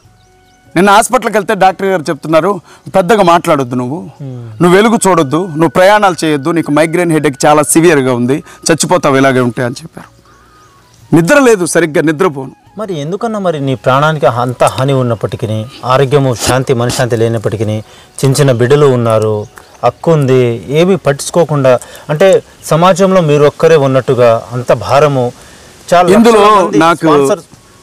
S2: నిన్న హాస్పిటల్కి వెళ్తే డాక్టర్ గారు చెప్తున్నారు, పెద్దగా మాట్లాడొద్దు, నువ్వు వెలుగు చూడొద్దు, నువ్వు ప్రయాణాలు చేయొద్దు, నీకు మైగ్రేన్ హెడేక్ చాలా సివియర్గా ఉంది, చచ్చిపోతావు ఇలాగే ఉంటాయి అని చెప్పారు. నిద్ర లేదు, సరిగ్గా నిద్రపోను.
S3: మరి ఎందుకన్నా మరి నీ ప్రాణానికి అంత హాని ఉన్నప్పటికీ, ఆరోగ్యము శాంతి మనశ్శాంతి లేనప్పటికీ, చిన్న చిన్న బిడ్డలు ఉన్నారు, హక్కు ఉంది, ఏమీ పట్టించుకోకుండా, అంటే సమాజంలో మీరు ఒక్కరే ఉన్నట్టుగా అంత భారము చాలా
S2: ఇందులో నాకు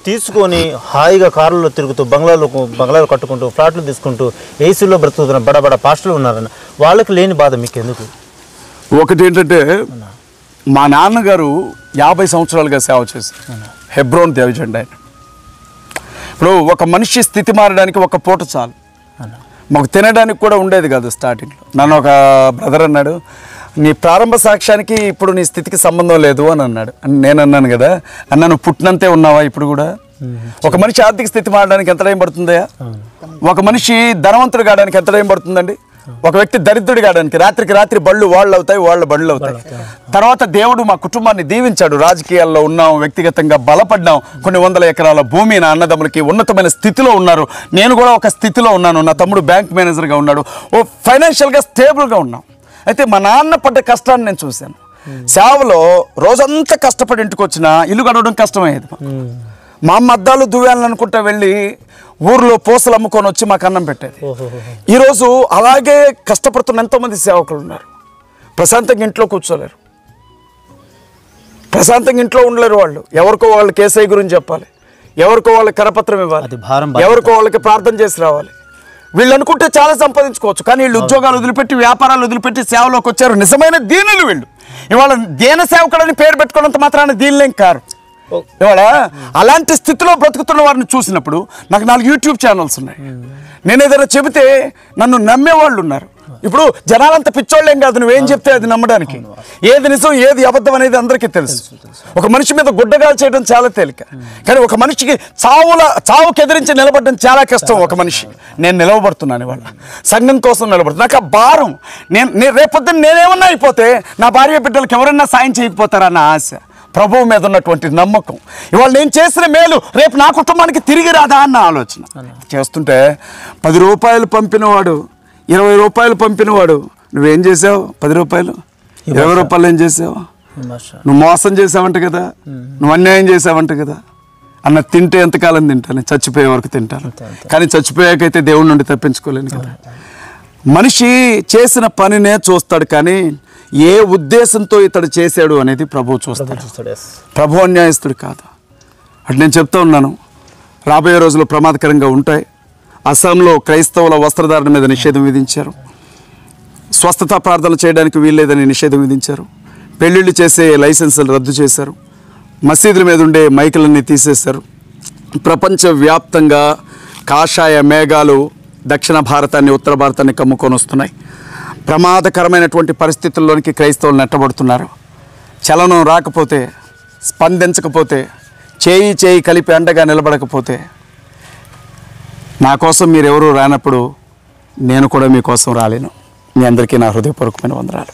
S3: తీసుకొని హాయిగా కారులో తిరుగుతూ బంగ్లాలు కట్టుకుంటూ ఫ్లాట్లు తీసుకుంటూ ఏసీలో బ్రతుకుతున్న బడబడ పాస్టర్లు ఉన్నారన్న, వాళ్ళకి లేని బాధ మీకు ఎందుకు?
S2: ఒకటి ఏంటంటే, మా నాన్నగారు 50 సంవత్సరాలుగా సేవ చేశారు, హెబ్రోన్ దేవజెండా. ఇప్పుడు ఒక మనిషి స్థితి మారడానికి ఒక పూట చాలు. మాకు తినడానికి కూడా ఉండేది కాదు స్టార్టింగ్లో. నన్ను ఒక బ్రదర్ అన్నాడు, నీ ప్రారంభ సాక్ష్యానికి ఇప్పుడు నీ స్థితికి సంబంధం లేదు అని అన్నాడు. నేను అన్నాను కదా, అన్నాను పుట్టినంతే ఉన్నావా ఇప్పుడు కూడా? ఒక మనిషి ఆర్థిక స్థితి మారడానికి ఎంత టైం పడుతుందయా? ఒక మనిషి ధనవంతుడు కావడానికి ఎంత టైం పడుతుందండి? ఒక వ్యక్తి దరిద్రుడు కావడానికి రాత్రికి రాత్రి బళ్ళు వాళ్ళు అవుతాయి, వాళ్ళ బళ్ళు అవుతాయి. తర్వాత దేవుడు మా కుటుంబాన్ని దీవించాడు, రాజకీయాల్లో ఉన్నాం, వ్యక్తిగతంగా బలపడ్డాం, కొన్ని వందల ఎకరాల భూమి నా అన్నదమ్ములకి ఉన్నతమైన స్థితిలో ఉన్నారు, నేను కూడా ఒక స్థితిలో ఉన్నాను, నా తమ్ముడు బ్యాంక్ మేనేజర్గా ఉన్నాడు, ఓ ఫైనాన్షియల్గా స్టేబుల్గా ఉన్నాం. అయితే మా నాన్న పడ్డ కష్టాన్ని నేను చూశాను. సేవలో రోజంతా కష్టపడి ఇంటికి వచ్చినా ఇల్లు గడవడం కష్టమయ్యేది. మా అమ్మ అద్దాలు దువ్వాలనుకుంటా వెళ్ళి ఊర్లో పూసలు అమ్ముకొని వచ్చి మాకు అన్నం పెట్టేది. ఈరోజు అలాగే కష్టపడుతున్న ఎంతోమంది సేవకులు ఉన్నారు. ప్రశాంతంగా ఇంట్లో కూర్చోలేరు, ప్రశాంతంగా ఇంట్లో ఉండలేరు. వాళ్ళు ఎవరికో వాళ్ళ కేసఐ గురించి చెప్పాలి, ఎవరికో వాళ్ళకి కరపత్రం ఇవ్వాలి, ఎవరికో వాళ్ళకి ప్రార్థన చేసి రావాలి. వీళ్ళు అనుకుంటే చాలా సంపాదించుకోవచ్చు, కానీ వీళ్ళు ఉద్యోగాలు వదిలిపెట్టి వ్యాపారాలు వదిలిపెట్టి సేవలోకి వచ్చారు. నిజమైన దీనులు వీళ్ళు. ఇవాళ దీన సేవకులని పేరు పెట్టుకున్నంత మాత్రాన దీనిలేం కారు. ఇవాళ అలాంటి స్థితిలో బ్రతుకుతున్న వారిని చూసినప్పుడు నాకు 4 యూట్యూబ్ ఛానల్స్ ఉన్నాయి. నేను ఏదైనా చెబితే నన్ను నమ్మేవాళ్ళు ఉన్నారు. ఇప్పుడు జనాలంతా పిచ్చోళ్ళేం కాదు, నువ్వేం చెప్తే అది నమ్మడానికి. ఏది నిజం ఏది అబద్ధం అనేది అందరికీ తెలుసు. ఒక మనిషి మీద గుడ్డగాలు చేయడం చాలా తేలిక, కానీ ఒక మనిషికి చావుకి ఎదిరించి నిలబడడం చాలా కష్టం. ఒక మనిషి నేను నిలవబడుతున్నాను, ఇవాళ సంఘం కోసం నిలబడుతున్నా. నాకు ఆ భారం. నేను రేపొద్దున నేనేమన్నా అయిపోతే నా భార్య బిడ్డలకు ఎవరన్నా సాయం చేయకపోతారా అన్న ఆశ, ప్రభువు మీద ఉన్నటువంటి నమ్మకం. ఇవాళ నేను చేసిన మేలు రేపు నా కుటుంబానికి తిరిగి రాదా అన్న ఆలోచన చేస్తుంటే, 10 రూపాయలు పంపినవాడు 20 రూపాయలు పంపినవాడు నువ్వేం చేసావు? 10 రూపాయలు 20 రూపాయలు ఏం చేసావు? నువ్వు మోసం చేసావంట కదా, నువ్వు అన్యాయం చేసావంట కదా అన్న. తింటే ఎంతకాలం తింటాను? చచ్చిపోయే వరకు తింటాను, కానీ చచ్చిపోయాకైతే దేవుడి నుండి తప్పించుకోలేను కదా. మనిషి చేసిన పనినే చూస్తాడు, కానీ ఏ ఉద్దేశంతో ఇతడు చేశాడు అనేది ప్రభువు చూస్తాడు. ప్రభు అన్యాయస్తుడు కాదు. అటు నేను చెప్తా ఉన్నాను, రాబోయే రోజులు ప్రమాదకరంగా ఉంటాయి. అస్సాంలో క్రైస్తవుల వస్త్రధారణ మీద నిషేధం విధించారు, స్వస్థతా ప్రార్థనలు చేయడానికి వీల్లేదని నిషేధం విధించారు, పెళ్ళిళ్ళు చేసే లైసెన్సులు రద్దు చేశారు, మసీదుల మీద ఉండే మైకులన్నీ తీసేశారు. ప్రపంచవ్యాప్తంగా కాషాయ మేఘాలు దక్షిణ భారతాన్ని ఉత్తర భారతాన్ని కమ్ముకొని వస్తున్నాయి. ప్రమాదకరమైనటువంటి పరిస్థితుల్లోనికి క్రైస్తవులు నెట్టబడుతున్నారు. చలనం రాకపోతే, స్పందించకపోతే, చేయి కలిపి అండగా నిలబడకపోతే, నా కోసం మీరెవరూ రానప్పుడు నేను కూడా మీకోసం రాలేను. మీ అందరికీ నా హృదయపూర్వకమైన వందనాలు.